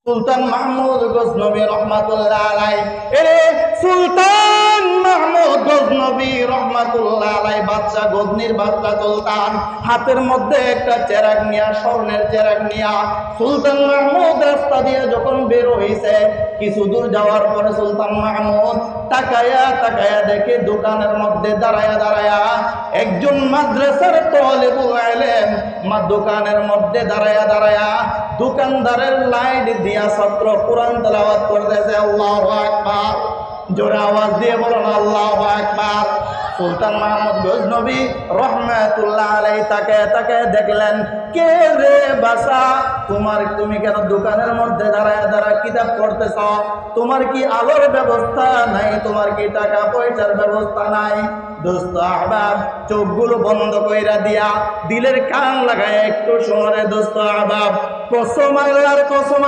সুলতান মাহমুদ গজনবী রহমাতুল্লাহ আলাইহি, এরে সুলতান মাহমুদ গজনবী রহমাতুল্লাহ আলাইহি বাদশা গজনির বাদশা সুলতান হাতের মধ্যে একটা চেরাগ নিয়া, স্বর্ণের চেরাগ নিয়া সুলতান মাহমুদ রাস্তা দিয়ে যখন বের হইছে, কিছু দূর যাওয়ার পরে সুলতান মাহমুদ তাকায়া তাকায়া দেখে দোকানের মধ্যে দাঁড়ায়া দাঁড়ায়া একজন মাদ্রাসার তালিবুল ইলম দোকানের মধ্যে দাঁড়ায়া দাঁড়ায়া দোকানদারের লাইট দিয়া ছাত্র কোরআন তেলাওয়াত করতেছে। আল্লাহু আকবার, জোরে আওয়াজ দিয়ে বলুন আল্লাহু আকবার। সুলতান মাহমুদ গজনবী রহমাতুল্লাহ আলাইহি তাকে দেখলেন, কে রে বাসা, তুমি কেন দোকানের মধ্যে দাঁড়ায় দাঁড়ায় কিতাব পড়তেছ? তোমার কি আলোর ব্যবস্থা নাই? তোমার কি টাকা পয়সার ব্যবস্থা নাই? দোস্ত আহবাব, চোখগুলো বন্ধ কইরা দিয়া দিলের কান লাগায় একটু শোনে। দোস্ত আহবাব, কসম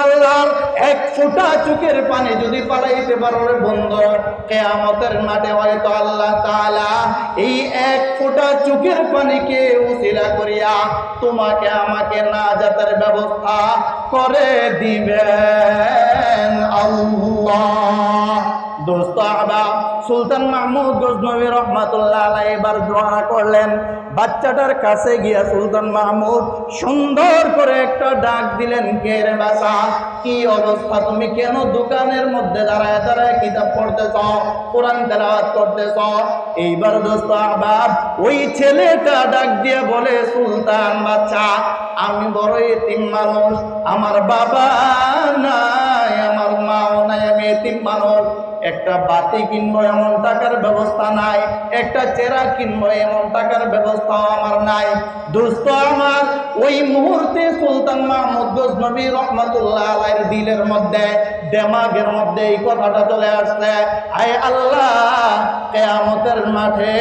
আল্লাহর এক ফোঁটা চোখের পানি যদি পালাইতে পারো রে বন্ধু, কিয়ামতের মাঠে হয়তো আল্লাহ তাআলা এই এক ফোঁটা চোখের পানিকে উসিলা করিয়া তোমাকে আমাকে নাজাতের ব্যবস্থা করে দিবেন আল্লাহ। দোস্ত আহবাব, সুলতান মাহমুদ গজনবী রহমাতুল্লাহ আলাইহি এবার দোয়া করলেন। বাচ্চাটার কাছে গিয়া সুলতান মাহমুদ সুন্দর করে একটা ডাক দিলেন, কে রে বাসা, কি অবস্থা? তুমি কেন দোকানের মধ্যে দাঁড়ায় দাঁড়ায় কিতাব পড়তেছ, কোরআন তেলাওয়াত করতেছ? এইবার দোস্ত আহবাব, ওই ছেলেটা ডাক দিয়ে বলে, সুলতান বাচ্চা, আমি বড় এতিম মানুষ, আমার বাবা নাই, আমার মাও নাই, আমি এতিম মানুষ। একটা বাতি কিনবো এমন টাকার ব্যবস্থা নাই, একটা চেরা কিনবো এমন টাকার ব্যবস্থাও আমার নাই। দোস্ত আমার, ওই মুহূর্তে সুলতান মাহমুদ গজনবী রহমাতুল্লাহ আলাইহির দিলের মধ্যে, দেমাগের মধ্যে এই কথাটা চলে আসছে, হায় আল্লাহ, কিয়ামতের মাঠে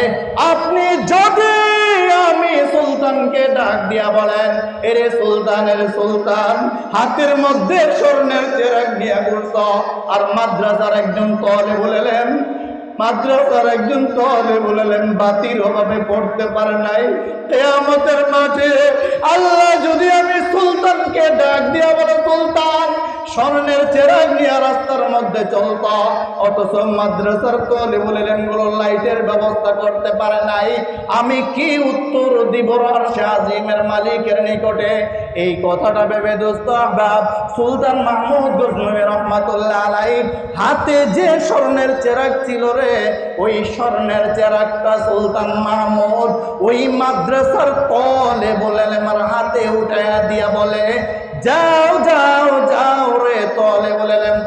আপনি যদি আমি সুলতানকে ডাক দিয়া বলেন, এরে সুলতানের সুলতান, হাতের মধ্যে স্বর্ণের চেরাগ নিয়ে ঘুরছ, আর মাদ্রাসার একজন বলেলেন বাতির অভাবে পড়তে পারে নাই, কিয়ামতের মাঠে আল্লাহ যদি আমি সুলতানকে ডাক দিয়া বলে, সুলতান স্বর্ণের চেরাগ নিয়ে রাস্তার মধ্যে চলত, অথচ মাদ্রাসার তালিবুল ইলমগুলো লাইটের ব্যবস্থা করতে পারে নাই, আমি কি উত্তর দিব আরশে আজিমের মালিকের নিকটে? এই কথাটা ভেবে দোস্ত আহবাব, সুলতান মাহমুদ গজনবী রহমাতুল্লাহ আলাইহি হাতে যে স্বর্ণের চেরাগ ছিল রে, ওই স্বর্ণের চেরাগটা সুলতান মাহমুদ ওই মাদ্রাসার তালিবুল ইলমের হাতে উঠাইয়া দিয়া বলে, যাও যাও যাও রে তালিবুল ইলম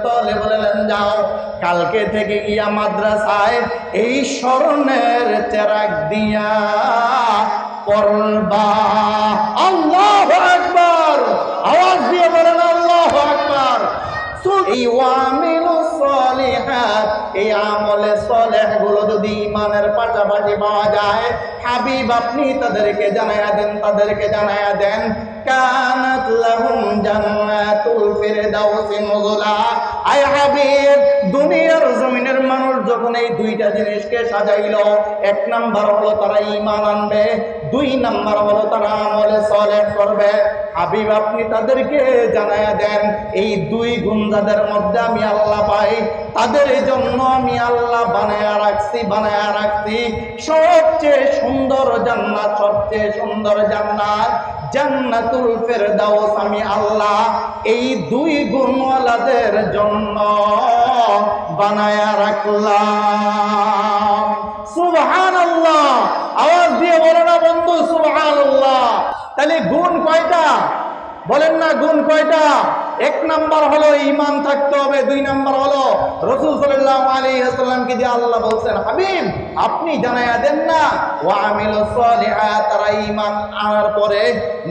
যাও, কালকে থেকে গিয়া মাদ্রাসায় এই স্বর্ণের চেরাগ দিয়া পড়বা। আল্লাহু আকবার, আওয়াজ দিয়ে বলেন আল্লাহু আকবার। এই ওয়ামিলুস সালিহাত, এই আমলে সালেহ গুলো যদি ঈমানের পাশাপাশি পাওয়া যায়, হাবিব আপনি তাদেরকে জানায়া দেন, কানাত লাহুম জান্নাতুল ফিরদাউসি নুজুলা। আয় হাবিব, দুনিয়ার জমিনের মানুষ যখন এই দুইটা জিনিসকে সাজাইল, এক নাম্বার হলো তারা ঈমান আনবে, দুই নাম্বার হলো তারা আমলে সালেহ করবে। হাবিব আপনি তাদেরকে জানায়া দেন, এই দুই গুণ যাদের মধ্যে আমি আল্লাহ পাই, তাদের জন্য আমি আল্লাহ বানায়া রাখছি সবচেয়ে সুন্দর জান্নাত, জান্নাতুল ফিরদাউস আমি আল্লাহ এই দুই গুণওয়ালাদের জন্য বানায়া রাখলাম। সুবহানাল্লাহ, আওয়াজ দিয়ে বলো না বন্ধু সুবহানাল্লাহ। তাহলে গুণ কয়টা বলেন না, গুণ কয়টা? এক নাম্বার হলো ঈমান থাকতে হবে, দুই নাম্বার হলো রাসূল সাল্লাল্লাহু আলাইহি ওয়াসাল্লামকে দিয়ে আল্লাহ বলছেন, হাবিব আপনি জানায়া দেন না, ওয়া আমিলুস সালিহাত, তারা ঈমান আনার পরে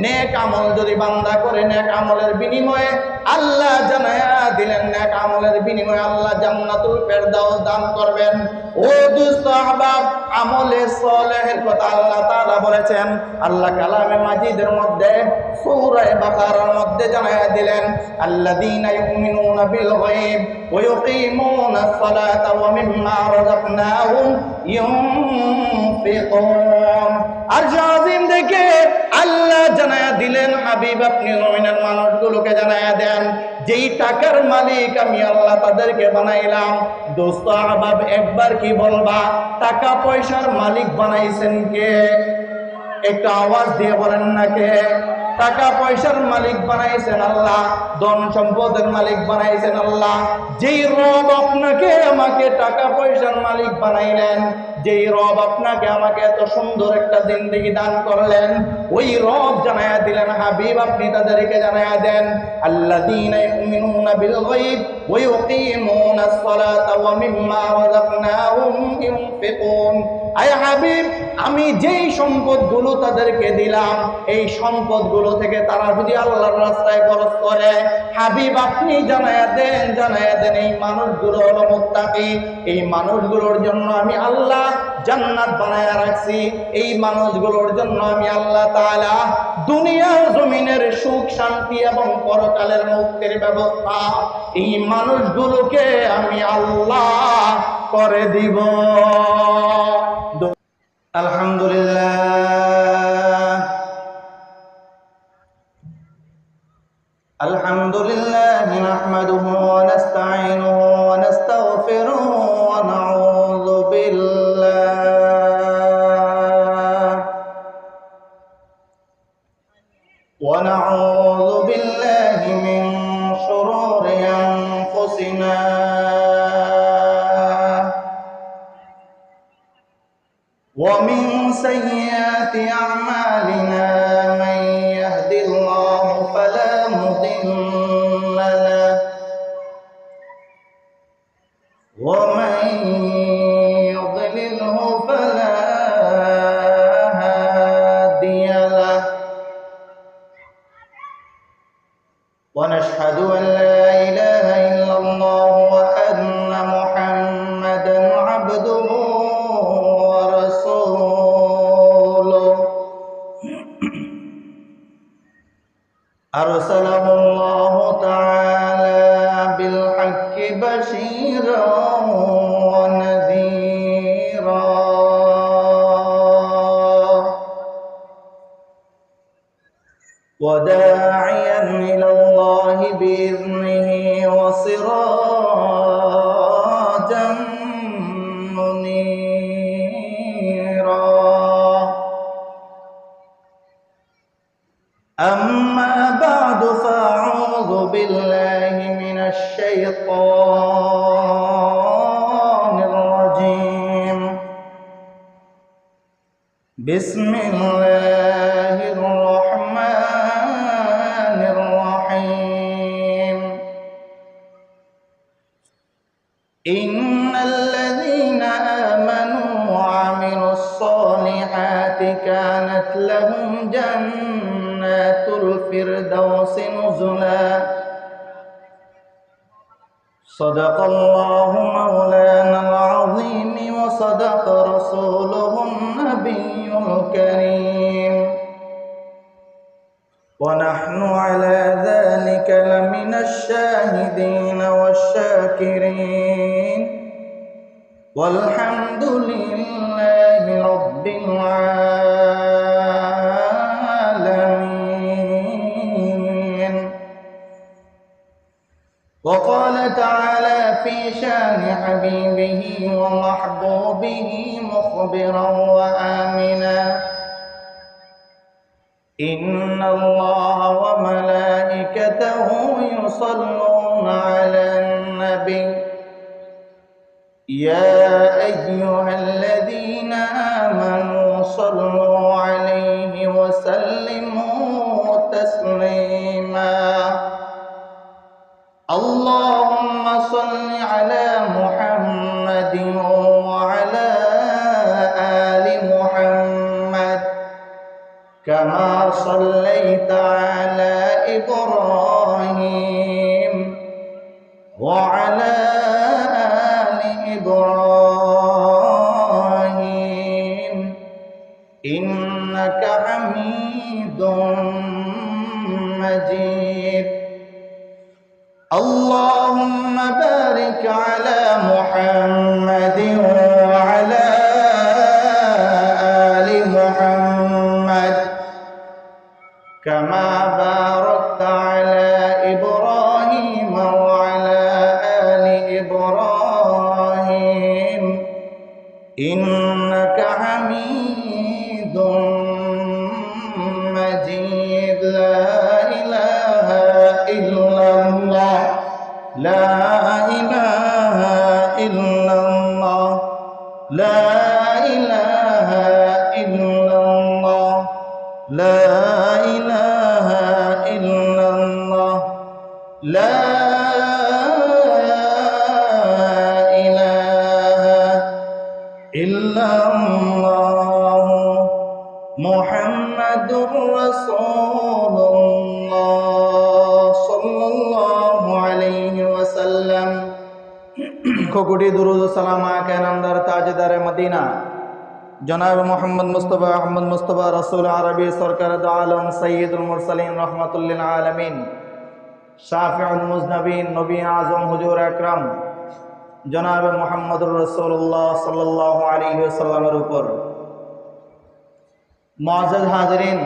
নেক আমল যদি বান্দা করে, নেক আমলের বিনিময়ে আল্লাহ জানায়া দিলেন, নেক আমলের বিনিময়ে আল্লাহ জান্নাতুল ফিরদাউস দান করবেন। ও দোস্ত আহবাব, আমলে সালেহের কথা আল্লাহ তাআলা বলেছেন। আল্লাহ কালামে মাজিদের মধ্যে সূরা বাকারার মধ্যে জানায়া দিলেন, আল্লাযীনা ইউমিনুনা বিল গায়ব ওয়া ইউকিমুনাস সালাতা ওয়া মিম্মা রাযাকনাহুম ইউনফিকুন। আর আজিম দেখে আল্লাহ জানায়া দিলেন, হাবিব আপনি মুমিনের মানুষগুলোকে জানায়া দেন, যেই টাকার মালিক আমি আল্লাহ তাদেরকে বানাইলাম। দোস্ত আহবাব, একবার কি বলবা, টাকা পয়সার মালিক বানাইছেন কে? একটু আওয়াজ দিয়ে বলেন না কে? টাকা পয়সার মালিক বানাইছেন আল্লাহ, ধন সম্পদের মালিক বানাইছেন আল্লাহ। যেই রব আপনাকে আমাকে টাকা পয়সার মালিক বানাইলেন, যেই রব আপনাকে আমাকে এত সুন্দর একটা জিন্দেগি দান করলেন, ওই রব জানায়া দিলেন, হাবিব আপনি তাদেরকে জানায়া দেন, আল্লাযীনা ইউমিনুনা বিল গায়ব ওয়া ইউকিমুনাস সালাতা ওয়া মিম্মা রাযাকনাহুম ইউনফিকুন। আয় হাবিব, আমি যেই সম্পদগুলো তাদেরকে দিলাম, এই সম্পদগুলো থেকে তারা যদি আল্লাহর রাস্তায় খরচ করে, হাবিব আপনি জানায়া দেন এই মানুষগুলো হলো মুত্তাকি। এই মানুষগুলোর জন্য আমি আল্লাহ জান্নাত বানায়া রাখছি। এই মানুষগুলোর জন্য আমি আল্লাহ তাআলা দুনিয়ার জমিনের সুখ শান্তি এবং পরকালের মুক্তির ব্যবস্থা এই মানুষগুলোকে আমি আল্লাহ করে দিব। আলহামদুলিল্লাহ, আলহামদুলিল্লাহ নাহমাদুহু ওয়া নাস্তাঈনুহু ওয়া নাস্তাগফিরুহু ওয়া নাউযু বিল্লাহি মিন শুরুরি আনফুসিনা ওয়া মিন সাইয়্যাতি আ'মালিনা। মান ইয়াহদিল্লাহু ফালা মুদিল্লা লাহু ওয়া মান ইউদ্লিলহু ফালা হাদিয়া লাহু। ওয়া নাশহাদু আন লা ইলাহা ইল্লাল্লাহু ওয়া আন্না মুহাম্মাদান আবদুহু ওয়া রাসূলুহু। أرسله الله تعالى بالحق بشيرا ونذيرا وداعيا إلى الله بإذنه وسراجا منيرا. أما بعد فأعوذ بالله من الشيطان الرجيم. بسم الله الرحمن الرحيم. إن الذين آمنوا وعملوا الصالحات كانت لهم جنات الفردوس نزلا. صدق الله مولانا العظيم وصدق رسوله النبي الكريم. ونحن على ذلك لمن الشاهدين والشاكرين والحمد لله رب العالمين. وقال تعالى في شان حبيبه ومحبوبه مخبرا وآمنا: إن الله وملائكته يصلون على النبي يا أيها الذين آمنوا صلوا عليه وسلموا تسليما. اللهم صل على محمد وعلى آل محمد كما صليت على إبراهيم وعلى آل إبراهيم اللهم بارك على محمد وعلى آل محمد كما باركت على إبراهيم وعلى آل إبراهيم إنك حميد مجيد. لا إله إلا الله لا إله إلا الله لا إله إلا الله لا إله إلا الله لا إله إلا الله محمد رسول الله صلى الله عليه وسلم. কোটি দুরুদ ও সালাম আকে নামদার তাজদারে মদিনা জনাব মোহাম্মদ মুস্তাফা আহমদ মুস্তাফা রাসূল আরবি সরকার দু আলম সৈয়দুল মুরসালিন রহমাতুল লিল আলামিন শাফিউল মুজনবিন নবী আজম হুজুর আকরাম জনাব মুহাম্মদুর রাসূলুল্লাহ সাল্লাল্লাহু আলাইহি ওয়াসাল্লামের উপর মুআজ্জাজ হাজিরিন,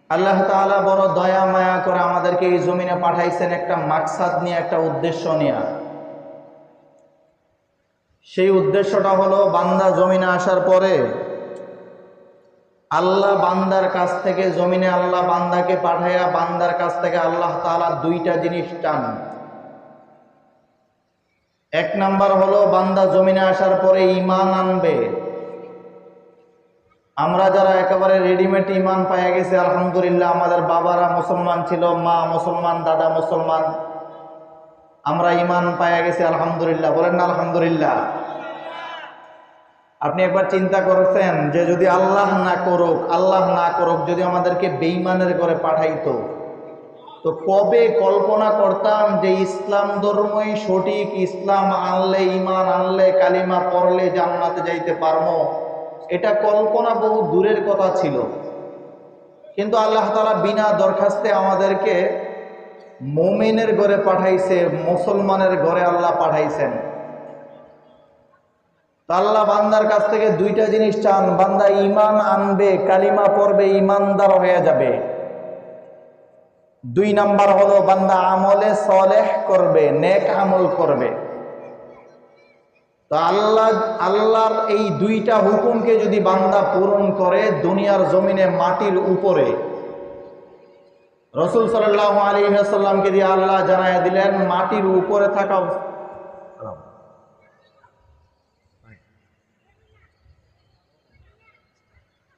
আল্লাহ তাআলা বড় দয়া মায়া করে আমাদেরকে এই জমিনে পাঠাইছেন একটা মাকসাদ নিয়ে, একটা উদ্দেশ্য নিয়ে। সেই উদ্দেশ্যটা হলো বান্দা জমিনে আসার পরে আল্লাহ বান্দার কাছ থেকে, জমিনে আল্লাহ বান্দাকে পাঠাইয়া বান্দার কাছ থেকে আল্লাহ তাআলা দুইটা জিনিস চান। এক নাম্বার হলো বান্দা জমিনে আসার পরে ঈমান আনবে। আমরা যারা একেবারে রেডিমেড ঈমান পাইয়া গেছি আলহামদুলিল্লাহ, আমাদের বাবারা মুসলমান ছিল, মা মুসলমান, দাদা মুসলমান, আমরা ঈমান পাইয়া গেছি আলহামদুলিল্লাহ। বলেন না আলহামদুলিল্লাহ? আপনি একবার চিন্তা করেছেন যে যদি আল্লাহ না করুক যদি আমাদেরকে বেঈমানের ঘরে পাঠাইতো, তো কবে কল্পনা করতাম যে ইসলাম ধর্মই সঠিক, ইসলাম আনলে, ঈমান আনলে, কালিমা পড়লে জান্নাতে যাইতে পারবো। এটা কল্পনা বহু দূরের কথা ছিল, কিন্তু আল্লাহ তাআলা বিনা দরখাস্তে আমাদেরকে মুমিনের ঘরে পাঠাইছে, মুসলমানের ঘরে আল্লাহ পাঠাইছেন। আল্লাহ বান্দার কাছ থেকে দুইটা জিনিস চান। বান্দা ঈমান আনবে, কালিমা পড়বে, ঈমানদার হয়ে যাবে। দুই নাম্বার হলো বান্দা আমলে সালেহ করবে, নেক আমল করবে। তো আল্লাহর এই দুইটা হুকুমকে যদি বান্দা পূরণ করে, দুনিয়ার জমিনে মাটির উপরে রাসূল সাল্লাল্লাহু আলাইহি ওয়াসাল্লামকে দিয়ে আল্লাহ জানায়া দিলেন মাটির উপরে থাকা,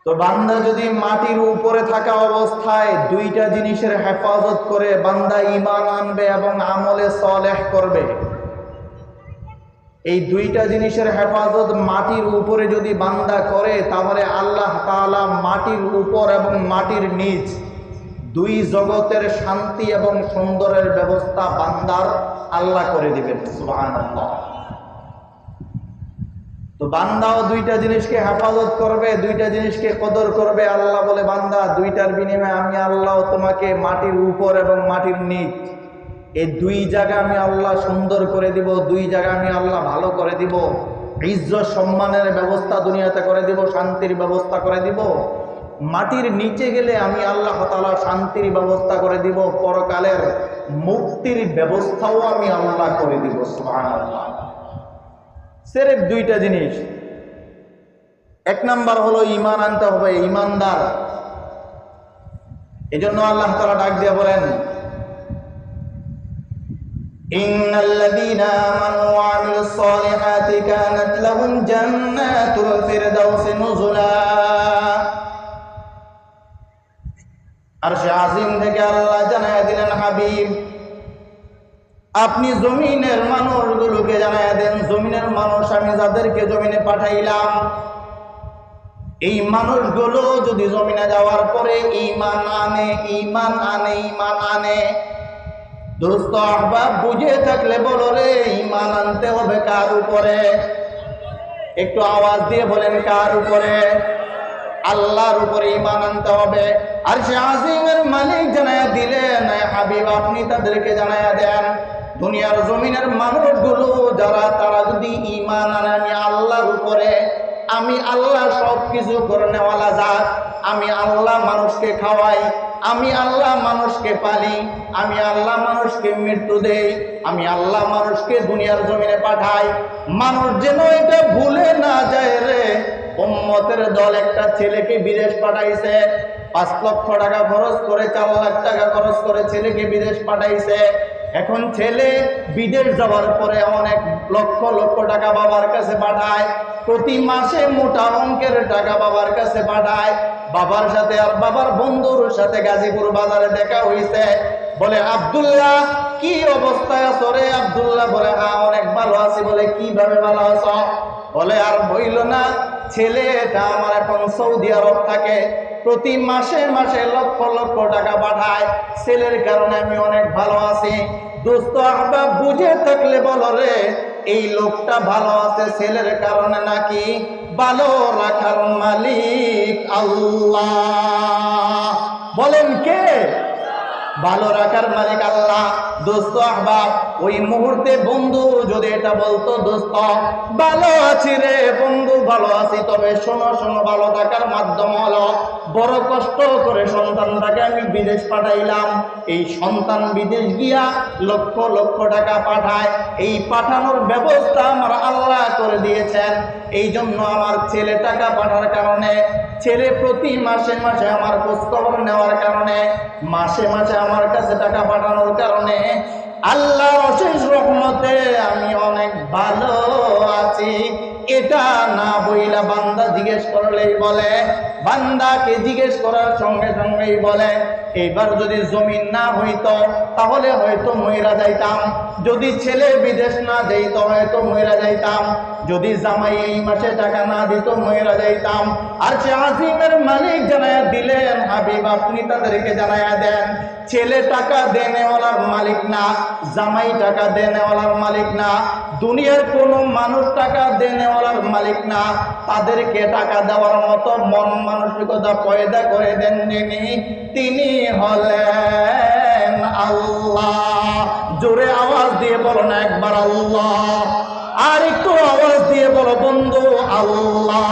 তো বান্দা যদি মাটির উপরে থাকা অবস্থায় দুইটা জিনিসের হেফাজত করে বান্দা ঈমান আনবে এবং আমলে সালেহ করবে, এই দুইটা জিনিসের হেফাজত মাটির উপরে যদি বান্দা করে, তাহলে আল্লাহ তাআলা মাটির উপর এবং মাটির নিচ দুই জগতের শান্তি এবং সুন্দরের ব্যবস্থা বান্দার আল্লাহ করে দিবেন। সুবহানাল্লাহ। তো বান্দাও দুইটা জিনিসকে হেফাজত করবে, দুইটা জিনিসকে কদর করবে। আল্লাহ বলে, বান্দা দুইটার বিনিময়ে আমি আল্লাহ তোমাকে মাটির উপর এবং মাটির নিচ এই দুই জায়গা আমি আল্লাহ সুন্দর করে দিব, দুই জায়গা আমি আল্লাহ ভালো করে দিব, ইজ্জত সম্মানের ব্যবস্থা দুনিয়াতে করে দিব, শান্তির ব্যবস্থা করে দিব। মাটির নিচে গেলে আমি আল্লাহ তাআলা শান্তির ব্যবস্থা করে দিব, পরকালের মুক্তির ব্যবস্থাও আমি আল্লাহ করে দিব। সুবহানাল্লাহ। সির্ফ দুইটা জিনিস। এক নাম্বার হলো ঈমান আনতে হবে, ঈমানদার। এজন্য আল্লাহ তাআলা ডাক দিয়ে বলেন, ইন্নাল্লাযীনা আমানু ওয়া আমিলুস সালিহাতি কানাত লাহুম জান্নাতুল ফিরদাউসি নুজুলা। আরশে আজিম থেকে আল্লাহ জানায়া দিলেন, হাবিব আপনি জমিনের মানুষগুলোকে জানায়া দেন, জমিনের মানুষ আমি যাদেরকে জমিনে পাঠাইলাম, এই মানুষগুলো যদি জমিনে যাওয়ার পরে ঈমান আনে। দোস্ত আহবাব বুঝে থাকলে বলো রে, ঈমান আনতে হবে কার উপরে? একটু আওয়াজ দিয়ে বলেন, কার উপরে? আল্লাহর উপরে ঈমান আনতে হবে। আরশে আজিমের মালিক জানায়া দিলেন, হাবিব আপনি তাদেরকে জানায়া দেন দুনিয়ার জমিনের মানুষগুলো যারা তারা যদি ঈমান আনে আমি আল্লাহর উপরে, আমি আল্লাহ সব কিছু করে নেওয়ালা জাত, আমি আল্লাহ মানুষকে খাওয়াই, আমি আল্লাহ মানুষকে পালি, আমি আল্লাহ মানুষকে মৃত্যু দেই, আমি আল্লাহ মানুষকে দুনিয়ার জমিনে পাঠাই। মানুষ যেন এটা ভুলে না যায় রে, উম্মতের দল একটা ছেলেকে বিদেশ পাঠাইছে, 5 লক্ষ টাকা খরচ করে, 4 লাখ টাকা খরচ করে ছেলেকে বিদেশ পাঠাইছে। এখন ছেলে বিদেশ যাওয়ার পরে অনেক লক্ষ লক্ষ টাকা বাবার কাছে পাঠায়, প্রতি মাসে মোটা অঙ্কের টাকা বাবার কাছে পাঠায়। বাবার সাথে আর বাবার বন্ধুর সাথে গাজীপুর বাজারে দেখা হইছে। বলে আব্দুল্লাহ কি অবস্থায় আছো রে? আব্দুল্লাহ বলে হ্যাঁ অনেক ভালো আছি। বলে কিভাবে ভালো আছো? বলে আর বইল না, ছেলেটা আমার এখন সৌদি আরব থাকে, প্রতি মাসে মাসে লক্ষ লক্ষ টাকা পাঠায়, ছেলের কারণে আমি অনেক ভালো আছি। দোস্ত আহবাব বুঝে থাকলে বলো রে, এই লোকটা ভালো আছে ছেলের কারণে নাকি ভালো রাখার মালিক আল্লাহ? বলেন কে? ভালো রাখার মালিক আল্লাহ। দোস্ত আহবাব ওই মুহূর্তে বন্ধু যদি এটা বলতো, দোস্ত ভালো আছি রে বন্ধু, ভালো আছি, তবে শোনো শোনো, ভালো থাকার মাধ্যম হলো বড় কষ্ট করে সন্তানটাকে আমি বিদেশ পাঠাইলাম, এই সন্তান বিদেশ গিয়া লক্ষ লক্ষ টাকা পাঠায়, এই পাঠানোর ব্যবস্থা আমার আল্লাহ করে দিয়েছেন। এই জন্য আমার ছেলে টাকা পাঠার কারণে, ছেলে প্রতি মাসে মাসে আমার খোঁজখবর নেওয়ার কারণে, মাসে মাসে আমার কাছে টাকা পাঠানোর কারণে আল্লাহর অশেষ রহমতে আমি অনেক ভালো আছি। এটা না বইলা বান্দা জিজ্ঞেস করলেই বলে, বান্দাকে জিজ্ঞেস করার সঙ্গে সঙ্গেই বলে এইবার যদি জমিন না হইতো তাহলে হয়তো মইরা যাইতাম, যদি ছেলে বিদেশ না যাইতো হয়তো মইরা যাইতাম, যদি জামাই এই মাসে টাকা না দিত মইরা যাইতাম। আর সে আজিমের মালিক জানায়া দিলেন, হাবিব আপনি তাদেরকে জানায়া দেন ছেলে টাকা দেনেওয়ালার মালিক না, জামাই টাকা দেনেওয়ালার মালিক না, দুনিয়ার কোনো মানুষ টাকা দেনেওয়ালার মালিক না, তাদেরকে টাকা দেওয়ার মতো মন মানসিকতা পয়দা করে দেন তিনি হলেন আল্লাহ। জোরে আওয়াজ দিয়ে বলো না একবার আল্লাহ, আর একটু আওয়াজ দিয়ে বলো বন্ধু আল্লাহ।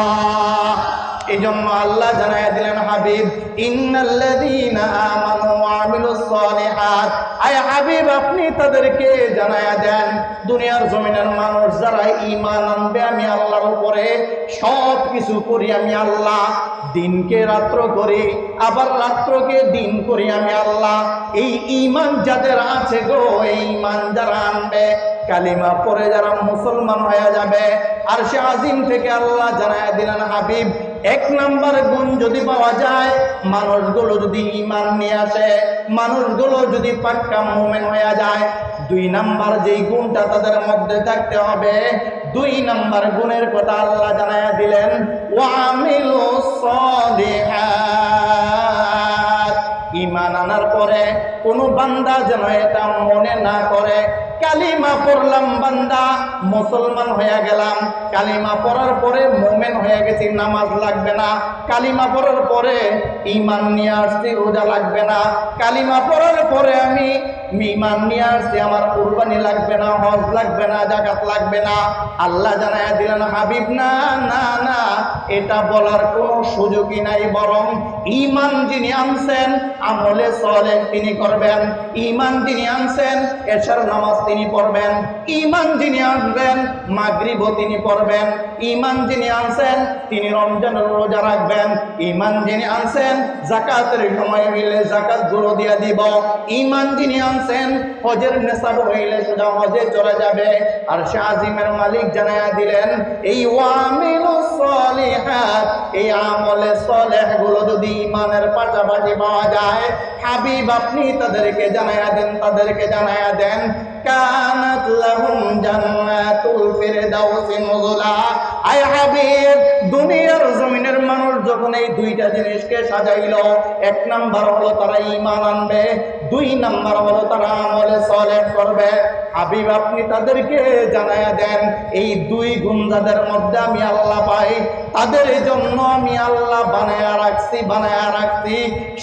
এই জন্য আল্লাহ জানায়া দিলেন, হাবিব ইন্নাল্লাযীনা আমানু ওয়া আমিলুস সালিহাত, আয় হাবিব আপনি তাদেরকে জানায়া দেন দুনিয়ার জমিনের মানুষ যারা ঈমান আনবে আমি আল্লাহর উপরে, সব কিছু করি আমি আল্লাহ, দিনকে রাত্র করি আবার রাত্রকে দিন করি আমি আল্লাহ। এই ঈমান যাদের আছে গো, এই ঈমান যারা আনবে, কালিমা পড়ে যারা মুসলমান হয়ে যাবে, আর সে আজিম থেকে আল্লাহ জানায়া দিলেন, হাবিব 1 নাম্বার গুণ যদি পাওয়া যায়, মানুষগুলো যদি ঈমান নিয়ে আসে, মানুষগুলো যদি পাক্কা মুমিন হয়ে যায়, 2 নাম্বার যেই গুণটা তাদের মধ্যে থাকতে হবে, 2 নাম্বার গুণের কথা আল্লাহ জানায়া দিলেন, ওয়া আমিলুস সালিহাত। ঈমান আনার পরে কোনো বান্দা যেন এটা মনে না করে কালিমা পড়লাম বান্দা মুসলমান হয়ে গেলাম, কালিমা পড়ার পরে মুমিন হয়ে গেছি, নামাজ লাগবে না, কালিমা পড়ার পরে ঈমান নিয়ে আসছি, রোজা লাগবে না, কালিমা পড়ার পরে আমি ঈমান নিয়ে আসছি, আমার কুরবানি লাগবে না, হজ লাগবে না, যাকাত লাগবে না। আল্লাহ জানায়া দিলেন, হাবিব না না না, এটা বলার কোনো সুযোগই নাই, বরং ঈমান যিনি আনছেন আমলে সালেহ তিনি করবেন, ঈমান যিনি আনছেন এশার নামাজ তিনি পড়বেন, ঈমান যিনি আনবেন মাগরিবও তিনি পড়বেন, ঈমান যিনি আনছেন তিনি রমজানের রোজা রাখবেন, ঈমান যিনি আনছেন যাকাতের সময় হইলে যাকাত গুলো দিয়া দিব, ঈমান যিনি আনছেন হজের নিসাব হইলে সোজা হজে চলে যাবে। আর সে আজিমের মালিক জানায়া দিলেন, এই ওয়ামিলুস সালিহাত, এই আমলে সালেহ গুলো যদি ঈমানের পাশাপাশি পাওয়া যায়, হাবিব আপনি তাদেরকে জানায়া দেন, তাদেরকে জানায়া দেন, কানাত লাহুম জান্নাতুল ফিরদাউসি নুজুলা। আয় হাবিব দুনিয়ার জমিনের মানুষ যখন এই 2টা জিনিসকে সাজাইলো, 1 নাম্বার হলো তারা ঈমান আনবে, 2 নাম্বার হলো তারা আমলে সালেহ করবে। হাবিব আপনি তাদেরকে জানায়া দেন এই দুই গুণ যাদের মধ্যে আমি আল্লাহ পাই তাদের জন্য আমি আল্লাহ বানায়া রাখছি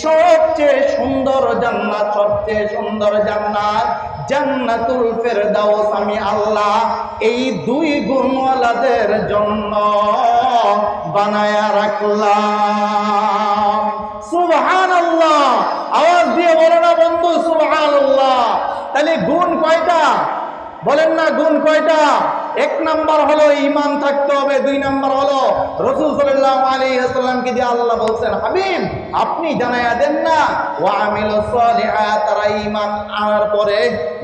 সবচেয়ে সুন্দর জান্নাত, সবচেয়ে সুন্দর জান্নাত জান্নাতুল ফেরদাউস আমি আল্লাহ এই দুই গুণওয়ালাদের জন্য বানায়া রাখলাম। সুবহানাল্লাহ, আওয়াজ দিয়ে বলো না বন্ধু সুবহানাল্লাহ। তাহলে গুণ কয়টা বলেন না, গুণ কয়টা? এক নাম্বার হলো ঈমান থাকতে হবে, দুই নাম্বার হলো রাসূল সাল্লাল্লাহু আলাইহি ওয়াসাল্লামকে দিয়ে আল্লাহ বলছেন হাবিব আপনি জানায়া দেন না ওয়া আমিলুস সলিহাত, তারা ঈমান আনার পরে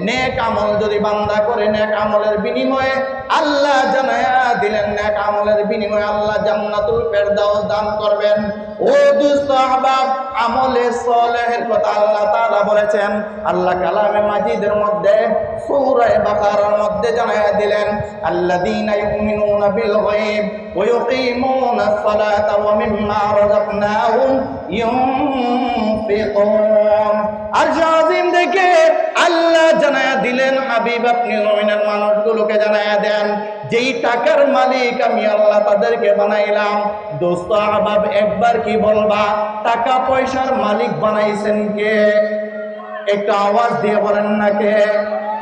নেক আমল যদি বান্দা করে নেক আমলের বিনিময়ে আল্লাহ জানায়া দিলেন নেক আমলের বিনিময়ে আল্লাহ জান্নাতুল ফেরদাউস দান করবেন। ও দোস্ত আহবাব, আমলে সলেহের কথা আল্লাহ তাআলা বলেছেন আল্লাহ কালামে মাজিদের মধ্যে সূরা বাকারার মধ্যে জানায়া দিলেন আল্লাযীনা ইউমিনুনা বিল গায়ব ওয়া ইউকিমুনাস সালাতা ওয়া মিম্মা রাযাকনাহুম ইউনফিকুন। আরশ আযীম দেখে আল্লাহ জানায়া দিলেন হাবিব আপনি মুমিনের মানুষগুলোকে জানায়া দেন যেই টাকার মালিক আমি আল্লাহ তাদেরকে বানাইলাম। দোস্ত আহবাব, একবার কি বলবা টাকা পয়সার মালিক বানাইছেন কে? একটা আওয়াজ দিয়ে বলেন না কে?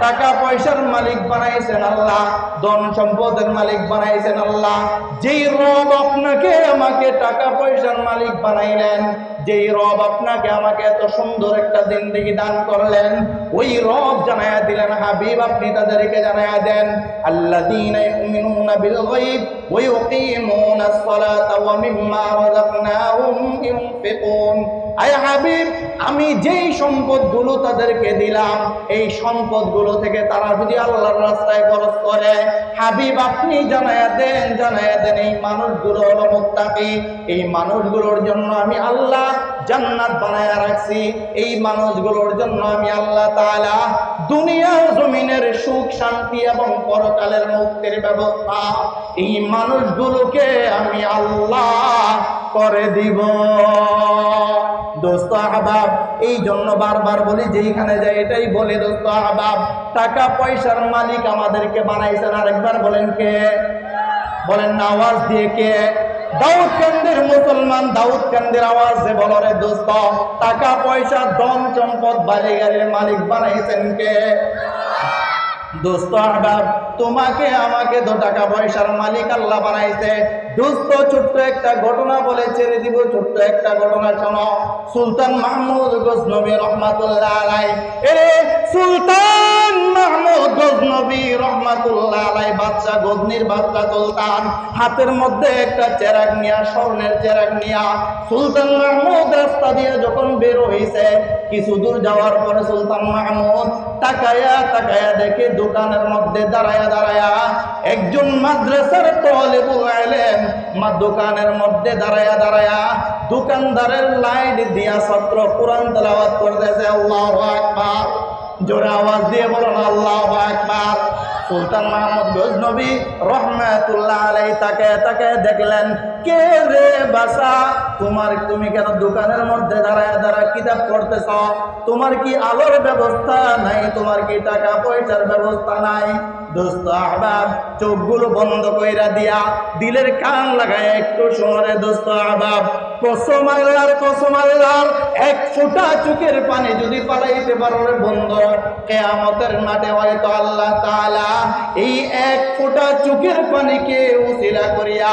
টাকা পয়সার মালিক বানাইছেন আল্লাহ, ধন সম্পদের মালিক বানাইছেন আল্লাহ। যেই রব আপনাকে আমাকে টাকা পয়সার মালিক বানাইলেন, যেই রব আপনাকে আমাকে এত সুন্দর একটা জিন্দেগি দান করলেন, ওই রব জানায়া দিলেন হাবিব আপনি তাদেরকে জানায়া দেন আল্লাযীনা ইউমিনুনা বিল গায়ব ওয়া ইউকিমুনাস সালাতা ওয়া মিম্মা রাযাকনাহুম ইউনফিকুন। আয় হাবিব আমি যেই সম্পদগুলো তাদেরকে দিলাম এই সম্পদগুলো থেকে তারা যদি আল্লাহর রাস্তায় খরচ করে, হাবিব আপনি জানায়া দেন এই মানুষগুলো হলো মুত্তাকি, এই মানুষগুলোর জন্য আমি আল্লাহ জান্নাত বানায়া রাখছি। এই মানুষগুলোর জন্য আমি আল্লাহ তাআলা দুনিয়া জমিনের সুখ শান্তি এবং পরকালের মুক্তির ব্যবস্থা এই মানুষগুলোকে আমি আল্লাহ করে দিব। দোস্ত আহবাব, এই জন্য বারবার বলি যেইখানে যাই এটাই বলি দোস্ত আহবাব, টাকা পয়সার মালিক আমাদেরকে বানাইছেন আরেকবার বলেন কে? বলেন না আওয়াজ দিয়ে কে? দাউদকান্দির মুসলমান দাউদকান্দির আওয়াজে বলো রে দোস্ত, টাকা পয়সা ধন সম্পদ বাড়ি গাড়ির মালিক বানাইছেন কে? দোস্ত আহবাব, তোমাকে আমাকে তো টাকা পয়সার মালিক আল্লাহ বানাইছে। দোস্ত ছোট্ট একটা ঘটনা বলে ছেড়ে দিব, ছোট্ট একটা ঘটনা শোনো। সুলতান মাহমুদ গজনবী রহমাতুল্লাহ আলাইহি, এরে সুলতান মাহমুদ গজনবী রহমাতুল্লাহ আলাইহি বাদশা গজনির বাদশা সুলতান হাতের মধ্যে একটা চেরাগ নিয়া, স্বর্ণের চেরাগ নিয়া সুলতান মাহমুদ রাস্তা দিয়ে যখন বের হইছে, কিছু দূর যাওয়ার পরে সুলতান মাহমুদ তাকায়া দেখে দোকানের মধ্যে দাঁড়ায়া একজন মাদ্রাসার তালিবুল ইলম দোকানের মধ্যে দাঁড়ায়া দোকানদারের লাইট দিয়া ছাত্র কোরআন তেলাওয়াত করতেছে। আল্লাহু আকবার, জোরে আওয়াজ দিয়ে বলুন আল্লাহু আকবার। সুলতান মাহমুদ গজনবী রহমাতুল্লাহ আলাইহি তাকে দেখলেন, কে রে বাসা, তুমি কেন দোকানের মধ্যে দাঁড়ায়া কিতাব পড়তেছ? তোমার কি আলোর ব্যবস্থা নাই? তোমার কি টাকা পয়সার ব্যবস্থা নাই? দোস্ত আহবাব, চোখগুলো বন্ধ কইরা দিয়া দিলের কান লাগায় একটু শোনে দোস্ত আহবাব, কসম আল্লাহর এক ফোঁটা চোখের পানি যদি পালাইতে পারো রে বন্ধু, কিয়ামতের মাঠে হয়তো আল্লাহ তাআলা এই এক ফোঁটা চোখের পানিকে উসিলা করিয়া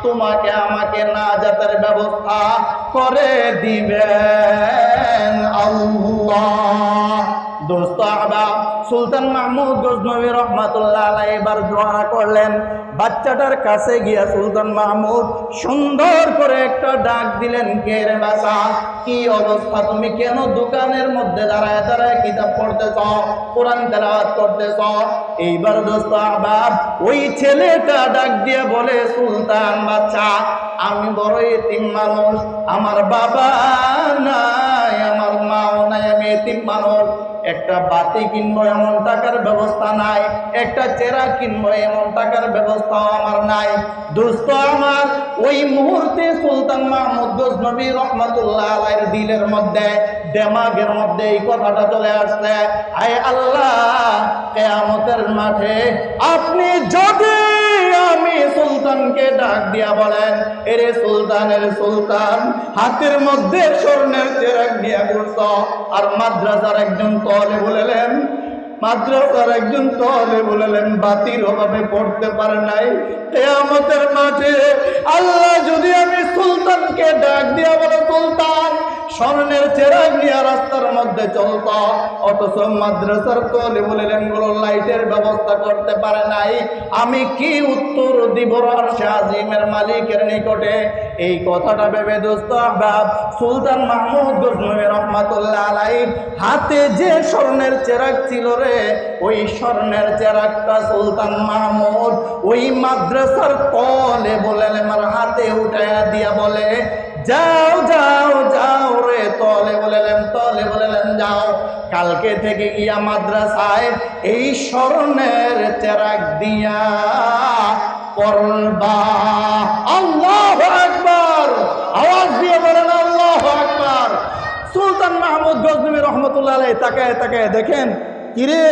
তোমাকে আমাকে নাজাতের ব্যবস্থা করে দিবেন আল্লাহ। দোস্ত আহবাব, সুলতান মাহমুদ গজনবী রহমাতুল্লাহ আলাইহি এবার দোয়া করলেন। বাচ্চাটার কাছে গিয়া সুলতান মাহমুদ সুন্দর করে একটা ডাক দিলেন, কে রে বাসা, কি অবস্থা? তুমি কেন দোকানের মধ্যে দাঁড়ায় কিতাব পড়তেছ, কোরআন তেলাওয়াত করতেছ? এইবার দোস্ত আহবাব ওই ছেলেটা ডাক দিয়ে বলে, সুলতান বাচ্চা, আমি বড় এতিম মানুষ, আমার বাবা নাই, আমার মাও নাই, আমি এতিম মানুষ। একটা বাতি কিনবো এমন টাকার ব্যবস্থা নাই, একটা চেরা কিনবো এমন টাকার ব্যবস্থাও আমার নাই। দোস্ত আমার, ওই মুহূর্তে সুলতান মাহমুদ গজনবী রহমাতুল্লাহ আলাইহির দিলের মধ্যে, দেমাগের মধ্যে এই কথাটা চলে আসছে, আয় আল্লাহ কিয়ামতের মাঠে আপনি যদি আমি সুলতানকে ডাক দিয়া বলেন, এরে সুলতানের সুলতান, হাতের মধ্যে স্বর্ণের চেরাগ দিয়া ঘুরছ, আর মাদ্রাসার একজন তলে বলেলেন, বাতির অভাবে পড়তে পারে নাই, কিয়ামতের মাঠে আল্লাহ যদি আমি সুলতানকে ডাক দিয়া বলে, সুলতান স্বর্ণের চেরাগ নিয়ে রাস্তার মধ্যে চলত, অথচ মাদ্রাসার তলে বলেলেন গুলো লাইটের ব্যবস্থা করতে পারে নাই, আমি কি উত্তর দিব আরশে আজিমের মালিকের নিকটে? এই কথাটা ভেবে দোস্ত আহবাব, সুলতান মাহমুদ গজনবী রহমাতুল্লাহ আলাইহি হাতে যে স্বর্ণের চেরাগ ছিল রে, ওই স্বর্ণের চেরাগটা সুলতান মাহমুদ ওই মাদ্রাসার তলে বলেন আমার হাতে উঠাইয়া দিয়া বলে, যাও যাও যাও রে, তলে বলেলেন যাও, কালকে থেকে গিয়া মাদ্রাসায় এই স্বর্ণের চেরাগ দিয়া পড়বা। আল্লাহু আকবার, আওয়াজ দিয়ে বলেন আল্লাহু আকবার। সুলতান মাহমুদ গজনবী রহমাতুল্লাহ আলাইহি তাকায় তাকায় দেখেন, কিরে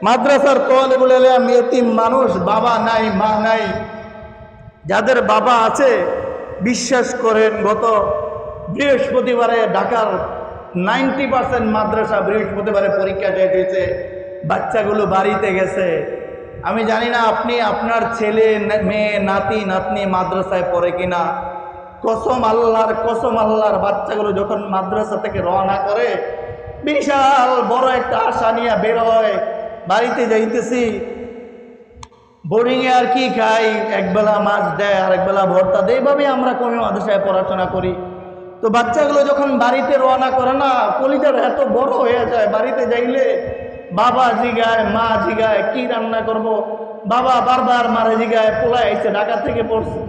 মাদ্রাসার তলে বলেলাম এতিম মানুষ, বাবা নাই মা নাই, যাদের বাবা আছে বিশ্বাস করেন গত বৃহস্পতিবারে ঢাকার 90% মাদ্রাসা বৃহস্পতিবারে পরীক্ষা শেষ হয়েছে, বাচ্চাগুলো বাড়িতে গেছে। আমি জানি না আপনি আপনার ছেলে মেয়ে নাতি নাতনি মাদ্রাসায় পড়ে কিনা, কসম আল্লাহর বাচ্চাগুলো যখন মাদ্রাসা থেকে রওনা করে বিশাল বড় একটা আশা নিয়ে বের হয়, বাড়িতে যাইতেছি, বোর্ডিংয়ে আর কি খাই, একবেলা মাছ দেয় আর একবেলা ভর্তা দেয়, এইভাবে আমরা কমে মাদ্রাসায় পড়াশোনা করি। তো বাচ্চাগুলো যখন বাড়িতে রওনা করে না, কলিজার এত বড় হয়ে যায়, বাড়িতে যাইলে বাবা জিগায় মা জিগায় কি রান্না করব, বাবা বারবার মারে জিগায়, পোলা আইছে ঢাকা থেকে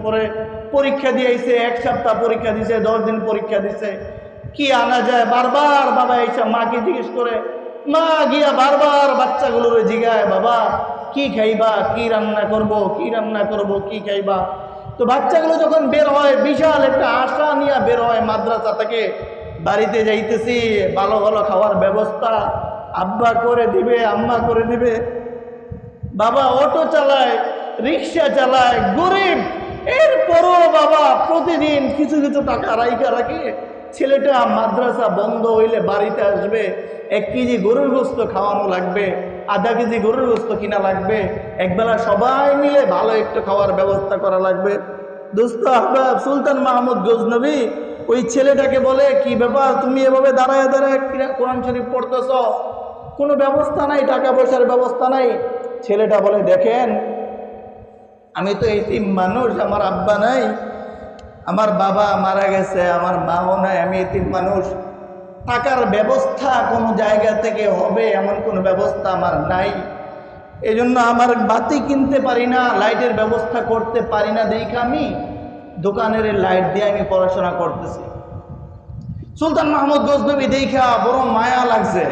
পরে পরীক্ষা দিয়ে আইছে, 1 সপ্তাহ পরীক্ষা দিছে, 10 দিন পরীক্ষা দিছে, কি আনা যায়, বারবার বাবা এসে মাকে জিজ্ঞেস করে, মা গিয়া বারবার বাচ্চাগুলোর জিগায়, বাবা কি খাইবা, কি রান্না করব, কি খাইবা। তো বাচ্চাগুলো যখন বের হয় বিশাল একটা আশা নিয়ে বের হয় মাদ্রাসা থেকে, বাড়িতে যাইতেছি, ভালো ভালো খাওয়ার ব্যবস্থা আব্বা করে দিবে, আম্মা করে দিবে, বাবা অটো চালায়, রিক্সা চালায়, গরিব, এরপরও বাবা প্রতিদিন কিছু কিছু টাকা রাখে, ছেলেটা মাদ্রাসা বন্ধ হইলে বাড়িতে আসবে, 1 কেজি গরুর গোস্ত খাওয়ানো লাগবে, আধা কেজি গরুর গোস্ত কিনা লাগবে, একবেলা সবাই মিলে ভালো একটু খাওয়ার ব্যবস্থা করা লাগবে। দোস্ত আহবাব, সুলতান মাহমুদ গজনবী ওই ছেলেটাকে বলে, কি ব্যাপার তুমি এভাবে দাঁড়ায় দাঁড়ায় কোরআন শরীফ পড়তেছ, কোনো ব্যবস্থা নাই, টাকা পয়সার ব্যবস্থা নাই? ছেলেটা বলে, দেখেন আমি তো এতিম মানুষ, আমার আব্বা নাই, আমার বাবা মারা গেছে, আমার মাও নাই, আমি এতিম মানুষ, টাকার ব্যবস্থা কোনো জায়গা থেকে হবে এমন কোনো ব্যবস্থা আমার নাই, এই জন্য আমার বাতি কিনতে পারি না, লাইটের ব্যবস্থা করতে পারি না, দেখে আমি দোকানের লাইট দিয়ে আমি পড়াশোনা করতেছি। সুলতান মাহমুদ গজনবী দেখা বড় মায়া লাগছে।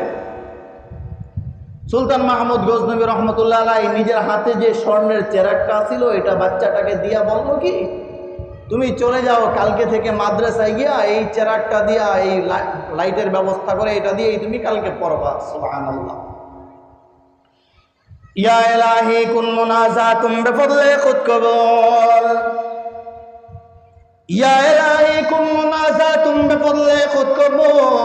সুলতান মাহমুদ গজনবী রহমতুল্লাহ আলাইহি নিজের হাতে যে স্বর্ণের চেরাগটা ছিল, এটা বাচ্চাটাকে দিয়া বললো কি, তুমি চলে যাও, কালকে থেকে মাদ্রাসায় গিয়া এই চেরাগটা দিয়া, এই লাইটের ব্যবস্থা করে এটা দিয়ে তুমি কালকে পড়বা। সুবহানাল্লাহ। ইয়া ইলাহি কুন মুনাজাতুম বিফদলি খুদ কবুল, ইয়া ইলাহি কুন মুনাজাতুম বিফদলি খুদ কবুল,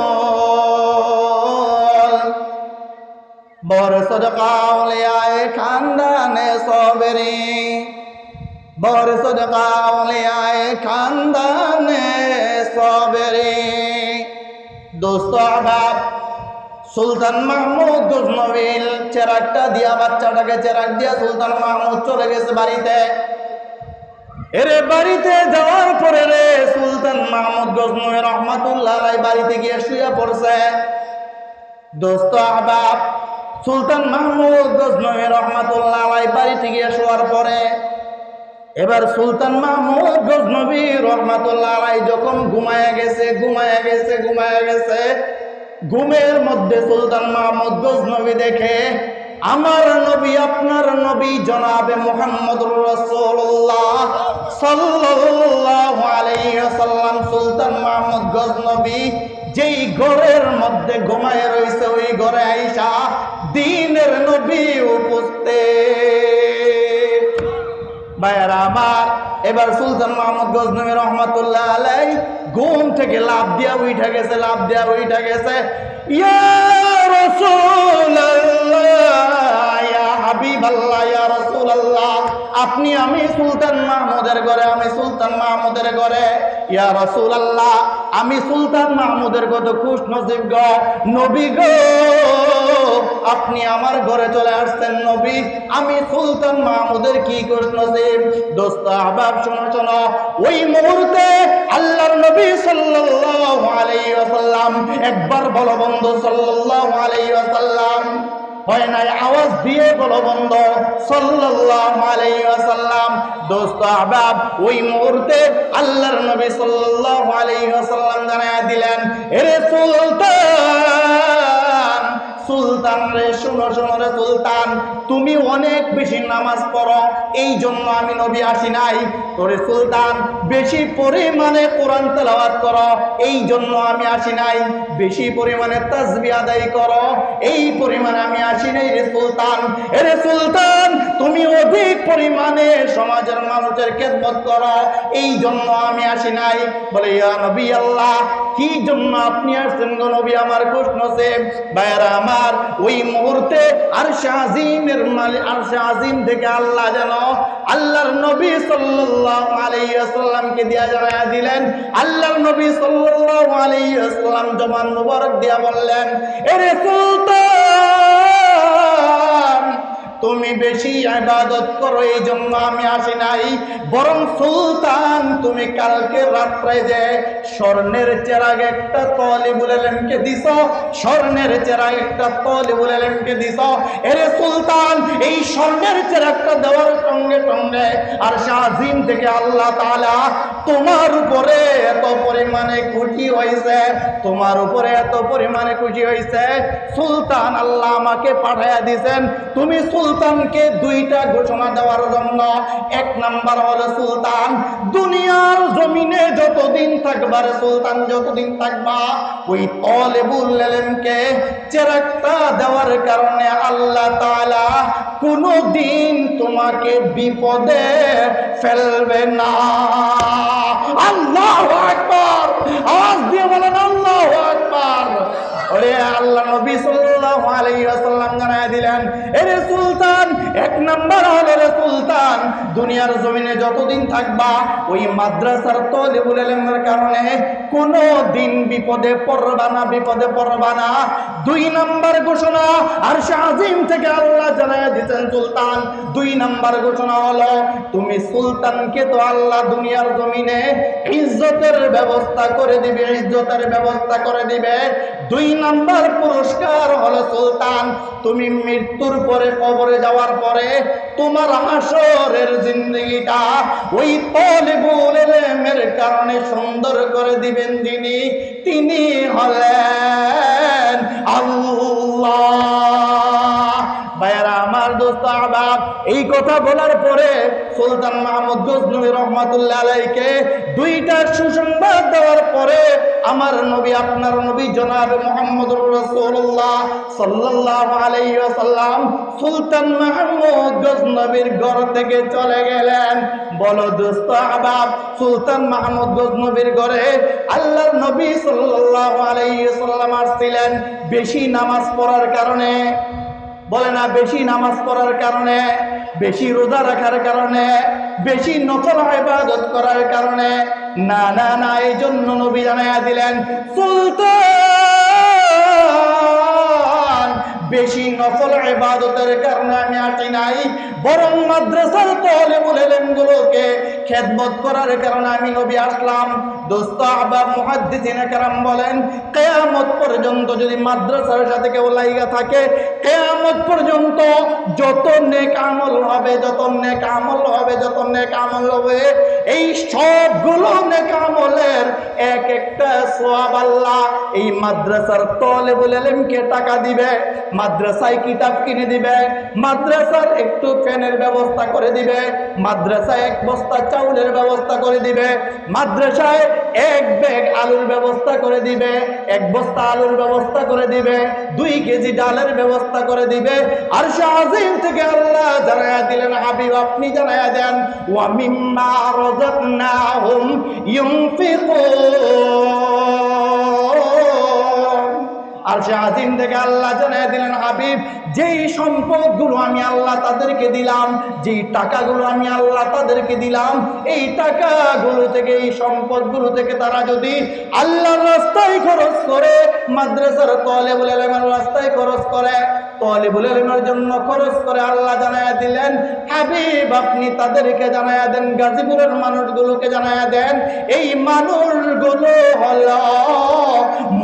বর সদকা ওলিয়ায়ে খানদানে সবরি, বর সদকা ওলিয়ায়ে খানদানে সবরি। দোস্ত আহবাব, সুলতান মাহমুদ গজনবীর চেরাগটা দিয়া, বাচ্চাটাকে চেরাগ দিয়া সুলতান মাহমুদ চলে গেছে বাড়িতে। এরে বাড়িতে যাওয়ার পরে রে সুলতান মাহমুদ গজনবী রহমাতুল্লাহ আলাইহি বাড়িতে গিয়ে শুয়ে পড়ছে। দোস্ত আহবাব, সুলতান মাহমুদ গজনবী রহমাতুল্লাহ আলাইহি বাড়িতে গিয়ে শোয়ার পরে এবার সুলতান মাহমুদ গজনবী রহমাতুল্লাহ আলাইহি যখন ঘুমায়া গেছে, ঘুমের মধ্যে সুলতান মাহমুদ গজনবী দেখে আমার নবী, আপনার নবী জনাবে মুহাম্মদুর রাসূলুল্লাহ সাল্লাল্লাহু আলাইহি ওয়াসাল্লাম সুলতান মাহমুদ গজনবী যেই ঘরের মধ্যে ঘুমায় রয়েছে, ওই ঘরে আইসা দ্বীনের নবী উপস্থিত। ভাইয়ারা আমার, এবার সুলতান মাহমুদ গজনবী রহমাতুল্লাহ আলাইহি ঘুম থেকে লাফ দিয়া উঠে গেছে। ইয়া রাসূলুল্লাহ, ইয়া হাবিবাল্লাহ, ইয়া রাসূলুল্লাহ, আপনি আমি সুলতান মাহমুদের ঘরে। ইয়া রাসূলুল্লাহ, আমি সুলতান মাহমুদের কত খুশ নসিব গো নবী গো, আপনি আমার ঘরে চলে আসছেন নবী, আমি সুলতান মাহমুদের কি খুশ নসিব। দোস্ত আহবাব শোনো, ওই মুহূর্তে আল্লাহর নবী সাল্লাল্লাহু আলাইহি ওয়াসাল্লাম, একবার বলো বন্ধু সাল্লাল্লাহু আলাইহি ওয়াসাল্লাম, হয় নাই আওয়াজ দিয়ে বলো বন্ধু সাল্লাল্লাহু আলাইহি ওয়াসাল্লাম। দোস্ত আহবাব, ওই মুহূর্তে আল্লাহর নবী সাল্লাল্লাহু আলাইহি ওয়াসাল্লাম জানায়া দিলেন, এরে সুলতান রে, শোনো রে সুলতান, তুমি অনেক বেশি নামাজ পড়ো, এই জন্য আমি নবী আসি নাই। তোরে সুলতান বেশি পরিমাণে কোরআন তেলাওয়াত করো, এই জন্য আমি আসি নাই। বেশি পরিমাণে তাসবিহ আদায় করো, এই পরিমাণে আমি আসি নাই রে সুলতান। এরে সুলতান, তুমি অধিক পরিমাণে সমাজের মানুষের খেদমত করো, এই জন্য আমি আসি নাই। বলে, ইয়া নবী আল্লাহ, কি জন্য আপনি আসছেন গো নবী, আমার খুশ নসিব। ভাইরা আমার, ওই মুহূর্তে আরশে আজিমের মালিক, আরশে আজিম থেকে আল্লাহ যেন আল্লাহর নবী সাল্লাল্লাহু আলাইহি ওয়াসাল্লামকে দিয়া জানায়া দিলেন। আল্লাহর নবী সাল্লাল্লাহু আলাইহি ওয়াসাল্লাম জবান মুবারক দিয়া বললেন, এরে সুলতান, তুমি বেশি ইবাদত করো, এই জন্য আমি আসি নাই। বরং সুলতান, তুমি কালকে রাত্রে যে স্বর্ণের চেরাগ একটা তালিবুল ইলমকে দিছ, এরে সুলতান, এই স্বর্ণের চেরাগটা দেওয়ার সঙ্গে সঙ্গে আরশে আজিম থেকে আল্লাহ তাআলা তোমার উপরে এত পরিমাণে খুশি হয়েছে, সুলতান আল্লাহ আমাকে পাঠায়া দিয়েছেন তুমি সুলতানকে দুইটা ঘোষণা দেওয়ার জন্য। এক নাম্বার হলো, সুলতান দুনিয়ার জমিনে যতদিন থাকবা, সুলতান যতদিন থাকবা, ওই তালিবুল ইলমকে চেরাগটা দেওয়ার কারণে আল্লাহ তাআলা কোনদিন তোমাকে বিপদে ফেলবে না। আল্লাহু আকবার, আওয়াজ দিয়ে বলেন আল্লাহু আকবার। ওরে আল্লাহ নবী সাল্লাল্লাহু আলাইহি ওয়াসাল্লাম জানায়া দিলেন, এরে সুলতান, এক নাম্বার হলো রে সুলতান, দুনিয়ার জমিনে যতদিন থাকবা ওই মাদ্রাসার তালিবুল ইলমের কারণে কোনো দিন বিপদে পড়বা না। দুই নাম্বার ঘোষণা আরশে আজিম থেকে আল্লাহ জানায়া দিয়েছেন, সুলতান, দুই নাম্বার ঘোষণা হলো, তুমি সুলতানকে তো আল্লাহ দুনিয়ার জমিনে ইজ্জতের ব্যবস্থা করে দিবে। দুই নাম্বার পুরস্কার হলো, সুলতান, তুমি মৃত্যুর পরে, কবরে যাওয়ার পরে তোমার হাসরের জিন্দেগিটা ওই তালিবুল ইলমের কারণে সুন্দর করে দিবেন তিনি হলেন আল্লাহ। ভাইয়ারা আমার, দোস্ত আহবাব, এই কথা বলার পরে সুলতান মাহমুদ গজনবী রহমাতুল্লাহ আলাইহিকে দুইটা সুসংবাদ দেওয়ার পরে আমার নবী, আপনার নবী জনাব মুহাম্মদুর রাসূলুল্লাহ সাল্লাল্লাহু আলাইহি ওয়াসাল্লাম সুলতান মাহমুদ গজনবীর ঘর থেকে চলে গেলেন। বলো দোস্ত আহবাব, সুলতান মাহমুদ গজনবীর ঘরে আল্লাহর নবী সাল্লাল্লাহু আলাইহি ওয়াসাল্লাম আসছিলেন বেশি নামাজ পড়ার কারণে। বলে না, বেশি নামাজ পড়ার কারণে, বেশি রোজা রাখার কারণে, বেশি নফল ইবাদত করার কারণে না, এই জন্য নবী জানায়া দিলেন, সুলতান, বেশি নফল ইবাদতের কারণে আমি আসি নাই, বরং মাদ্রাসার তালিবুল ইলমগুলোকে খেদমত করার কারণে আমি নবী আসলাম। দোস্ত আহবাব, মুহাদ্দিসিনে কেরাম বলেন, কিয়ামত পর্যন্ত যদি মাদ্রাসার সাথে কেউ লাইগা থাকে, কিয়ামত পর্যন্ত যত নেক আমল হবে, এই সবগুলো নেক আমলের এক একটা সওয়াব আল্লাহ এই মাদ্রাসার তালিবুল ইলমকে টাকা দিবে, মাদ্রাসায় কিতাব কিনে দিবে, মাদ্রাসার একটু ফ্যানের ব্যবস্থা করে দিবে, মাদ্রাসায় এক বস্তা চাউলের ব্যবস্থা করে দিবে, মাদ্রাসায় এক ব্যাগ আলুর ব্যবস্থা করে দিবে, এক বস্তা আলুর ব্যবস্থা করে দিবে, 2 কেজি ডালের ব্যবস্থা করে দিবে। আরশে আজিম থেকে আল্লাহ জানায়া দিলেন, হাবিব আপনি জানায়া দেন, ওয়া মিম্মা রাযাকনাহুম ইউনফিকুন। আরশে আজিম থেকে আল্লাহ জানায়া দিলেন, হাবিব যেই সম্পদগুলো আমি আল্লাহ তাদেরকে দিলাম, যেই টাকাগুলো আমি আল্লাহ তাদেরকে দিলাম, এই টাকাগুলো থেকে, এই সম্পদগুলো থেকে তারা যদি আল্লাহর রাস্তায় খরচ করে, মাদ্রাসার তালেবুল ইলমের রাস্তায় খরচ করে, তালেবুল ইলমের জন্য খরচ করে, আল্লাহ জানায়া দিলেন, হাবিব আপনি তাদেরকে জানায়া দেন, গাজীপুরের মানুষগুলোকে জানায়া দেন, এই মানুষগুলো হলো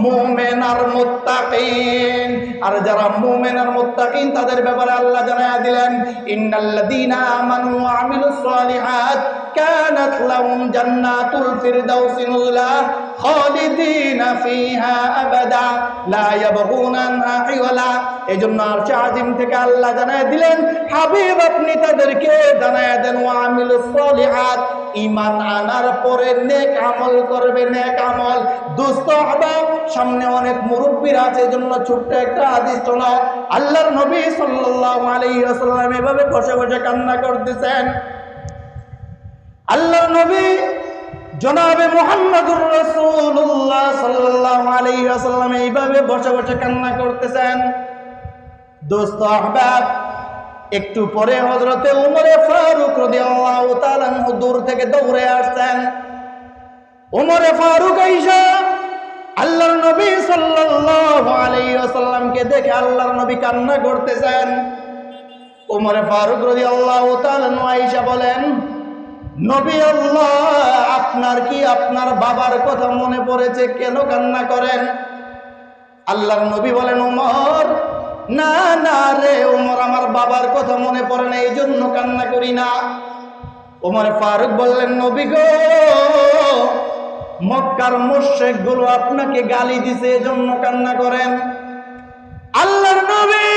মুমিন আর মুত্তাকিন। আর যারা মুমিন আর মুত্তাকিন তাদের ব্যাপারে আল্লাহ জানায়া দিলেন, ইন্নাল্লাযীনা আমানু ওয়া আমিলুস সালিহাত কানাত লাহুম জান্নাতুল ফিরদাউসি নুজুলা খালিদিনা ফিহা আবাদা লা ইয়াবগুনা আনহা হিওয়ালা। এজন্য আরশে আজিম থেকে আল্লাহ জানায়া দিলেন, হাবিব আপনি তাদেরকে জানায়া দেন, ওয়া আমিলুস সালিহাত ঈমান আনার পরে নেক আমল করবে, নেক আমল। দোস্ত আহবাব, সামনে অনেক মুরব্বিরা আছে, এজন্য ছোট্ট একটা হাদিস শোনাও। আল্লাহর নবী সাল্লাল্লাহু আলাইহি ওয়াসাল্লাম এভাবে বসে বসে কান্না করতেছেন। আল্লাহর নবী জনাবে মুহাম্মদুর রাসূলুল্লাহ সাল্লাল্লাহু আলাইহি ওয়াসাল্লাম এইভাবে বসে বসে কান্না করতেছেন। দোস্ত আহবাব, একটু পরে হযরতে উমরে ফারুক রাদিয়াল্লাহু তাআলা দূর থেকে দৌড়ে আসছেন। উমরে ফারুক আইসা আল্লাহর নবী সাল্লাল্লাহু আলাইহি ওয়াসাল্লামকে দেখে আল্লাহর নবী কান্না করতেছেন। উমরে ফারুক রাদিয়াল্লাহু তাআলা আয়েশা বলেন, নবী আল্লাহ আপনার কি আপনার বাবার কথা মনে পড়েছে? কেন কান্না করেন? আল্লাহর নবী বলেন, উমর না না রে উমর, আমার বাবার কথা মনে পড়ে না, এই জন্য কান্না করি না। উমর ফারুক বললেন, নবী গো, মক্কার মুশরিক গুলো আপনাকে গালি দিছে, এজন্য কান্না করেন। আল্লাহর নবী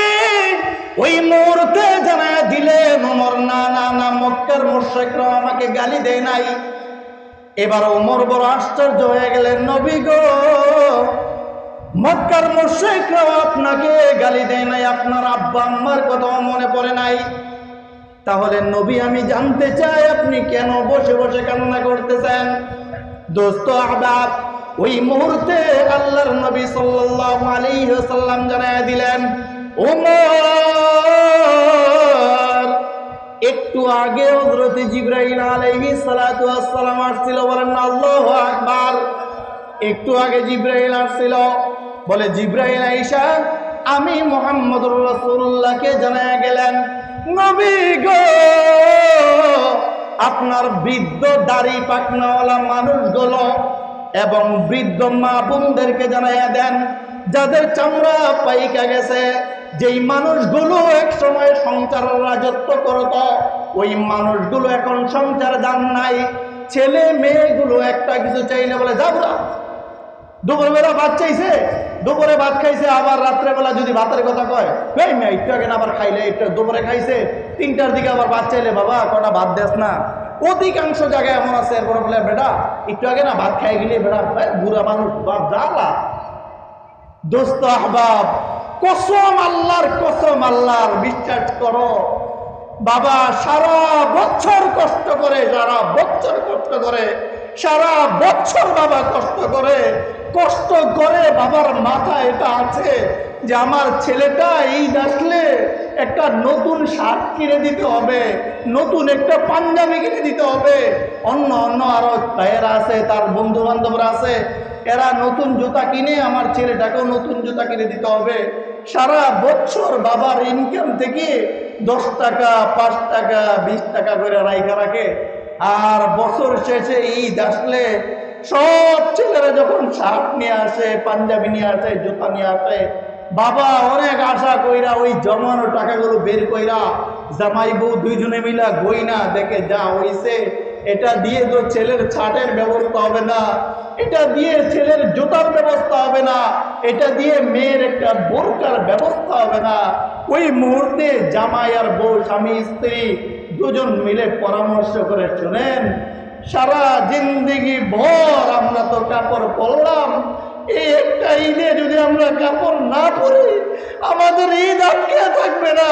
ওই মুহূর্তে জানায়া দিলেন, ওমর না না না, মক্কার মুশরিকরা আমাকে গালি দেয় নাই। এবার ওমর বড় আশ্চর্য হয়ে গেলেন, নবী গো, মক্কার মুশরিকরা আপনাকে গালি দেয় নাই, আপনার আব্বা আম্মার কথাও মনে পড়ে নাই। তাহলে নবী আমি জানতে চাই আপনি কেন বসে বসে কান্না করতেছেন? দোস্ত আহবাব, ওই মুহূর্তে আল্লাহর নবী সাল্লাল্লাহু আলাইহি ওয়াসাল্লাম জানায়া দিলেন, ওমর একটু আগে হযরত জিবরাইল আলাইহিস সালাতু ওয়াস সালাম আসছিল, বলেন আল্লাহু আকবার। একটু আগে জিবরাইল আসছিল, বলে জিবরাইল আইসা আমি মুহাম্মদুর রাসূলুল্লাহকে জানায়া গেলেন, নবী গো, আপনার বৃদ্ধ দাড়ি পাকনাওয়ালা মানুষগুলো এবং বৃদ্ধ মা বোনদেরকে জানাইয়া দেন, যাদের চামড়া পাইকা গেছে, যেই মানুষগুলো এক সময় সংসারের রাজত্ব করত, ওই মানুষগুলো এখন সংসার যান নাই। ছেলে মেয়েগুলো একটা কিছু চাইলে বলে যাবো না, দুপুরবেলা ভাত চাইছে, দুপুরে ভাত খাইছে, আবার রাত্রেবেলা যদি ভাতের কথা কয়, এই মেয়ে একটু আগে আবার খাইলে, একটু দুপুরে খাইছে, 3টার দিকে আবার ভাত চাইলে, বাবা কটা ভাত দেস না। অধিকাংশ জায়গায় এমন আছে, এরপরে বলে বেটা একটু আগে না ভাত খাই গেলে, বেটা বুড়া মানুষ বাপ জ্বালা। দোস্ত আহবাব, কসম আল্লাহর, কসম আল্লাহর, বিশ্বাস করো বাবা সারা বছর কষ্ট করে, সারা বছর কষ্ট করে, সারা বছর বাবা কষ্ট করে, কষ্ট করে বাবার মাথায় এটা আছে যে আমার ছেলেটা ঈদ আসলে একটা নতুন শার্ট কিনে দিতে হবে, নতুন একটা পাঞ্জাবি কিনে দিতে হবে। অন্য অন্য আরো ভাইয়েরা আছে, তার বন্ধু বান্ধবরা আছে, এরা নতুন জুতা কিনে আমার ছেলেটাকেও নতুন জুতা কিনে দিতে হবে। সারা বছর বাবার ইনকাম থেকে 10 টাকা, 5 টাকা, 20 টাকা করে রাইখা রাখে। আর বছর শেষে ঈদ আসলে সব ছেলেরা যখন শার্ট নিয়ে আসে, পাঞ্জাবি নিয়ে আসে, জুতা নিয়ে আসে, বাবা অনেক আশা কইরা ওই জমানো টাকাগুলো বের কইরা জামাই বউ দুইজনে মিলা গইনা দেখে যা হইছে, এটা দিয়ে তো ছেলের ছাটের ব্যবস্থা হবে না, এটা দিয়ে ছেলের জুতার ব্যবস্থা হবে না, এটা দিয়ে মেয়ের একটা বোরকার ব্যবস্থা হবে না। ওই মুহূর্তে জামাই আর বউ, স্বামী স্ত্রী দুজন মিলে পরামর্শ করে, শুনেন সারা জিন্দেগি ভর আমরা তো কাপড় পরলাম, এই একটা ঈদে যদি আমরা কাপড় না পরি আমাদের ঈদ আটকে থাকবে না।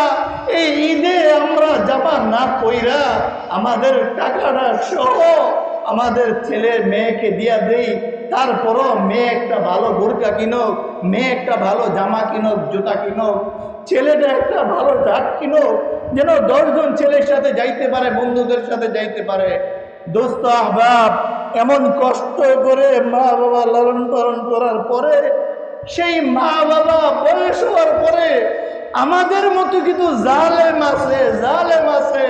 এই ঈদে আমরা জামা না পইরা আমাদের টাকাটা সহ আমাদের ছেলে মেয়েকে দিয়া দেই, তারপরও মেয়ে একটা ভালো বোরকা কিনুক, মেয়ে একটা ভালো জামা কিনুক, জুতা কিনুক, ছেলেটা একটা ভালো শার্ট কিনুক, যেন 10 জন ছেলের সাথে যাইতে পারে, বন্ধুদের সাথে যাইতে পারে। দোস্ত আহবাব, এমন কষ্ট করে মা বাবা লালন পালন করার পরে, সেই মা বাবা বয়স হওয়ার পরে আমাদের মতো কিন্তু জালেম আছে,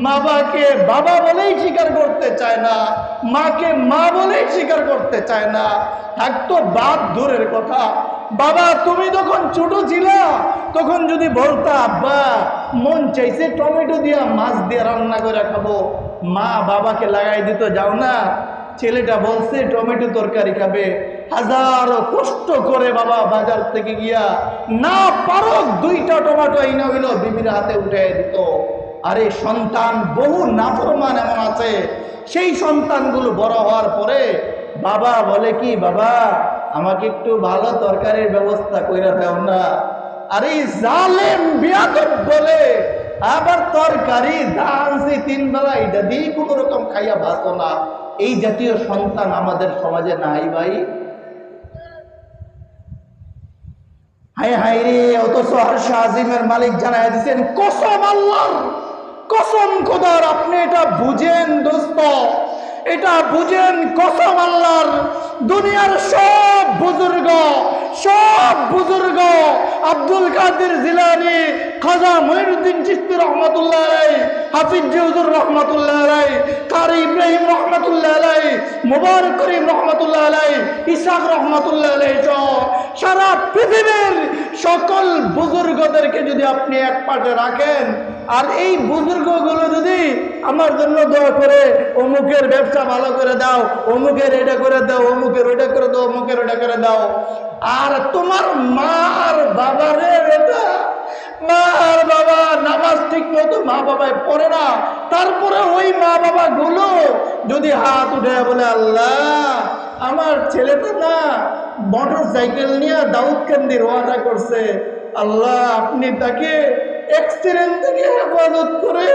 বাবাকে বাবা বলেই স্বীকার করতে চায় না, মাকে মা বলেই স্বীকার করতে চায় না। থাকতো বাপ দূরের কথা, বাবা তুমি যখন ছোট ছিলা তখন যদি বলতা আব্বা মন চাইছে টমেটো দিয়া মাছ দিয়ে রান্না করে খাবো, মা বাবাকে লাগাই দিত, যাও না ছেলেটা বলছে টমেটো তরকারি খাবে, হাজারো কষ্ট করে বাবা বাজার থেকে গিয়া না পারো 2টা টমেটো আইনা হইল বিবির হাতে উঠে দিত। আরে সন্তান বহু নাফরমান এমন আছে, সেই সন্তানগুলো বড় হওয়ার পরে বাবা বলে কি, বাবা আমাকে একটু ভালো তরকারির ব্যবস্থা কইরা দাও না। আরে জালেম বিয়াদব বলে আবার তরকারি দানছি 3 বেলা, এটা দিয়ে কোনো রকম খাইয়া বাঁচো না। এই জাতীয় সন্তান আমাদের সমাজে নাই ভাই। হায় হায় রে, অথচ আরশ আজিমের মালিক জানাই দিচ্ছেন, কসম আল্লাহর, কসম খোদার, আপনি এটা বুঝেন দোস্ত, এটা বুঝেন, কসম আল্লাহর, দুনিয়ার সব বুজুর্গ আব্দুল কাদের জিলানী, খাজা মঈনুদ্দিন চিশতি রহমাতুল্লাহ আলাইহি, হাফিজ হুজুর রহমাতুল্লাহ আলাইহি, কারি ইব্রাহিম রহমাতুল্লাহ আলাইহি, মুবারক করিম রহমাতুল্লাহ আলাইহি, ইসহাক রহমাতুল্লাহ আলাইহি, সারা পৃথিবীর সকল বুজুর্গদেরকে যদি আপনি এক পাশে রাখেন, আর এই বুজুর্গগুলো যদি আমার জন্য দোয়া করে অমুকের ব্যবসা ভালো করে দাও, অমুকের এটা করে দাও, অমুকের ওইটা করে দাও, অমুকের ওইটা করে দাও, আর তোমার মা আর বাবারে এটা, মা আর বাবা নামাজ ঠিক মতো মা বাবায় পড়ে না, তারপরে ওই মা বাবা গুলো যদি হাত উঠে বলে আল্লাহ আমার ছেলেটা না মোটর সাইকেল নিয়ে দাউদকান্দি রওনা করছে, আল্লাহ আপনি তাকে অ্যাক্সিডেন্ট থেকে হেফাজত করে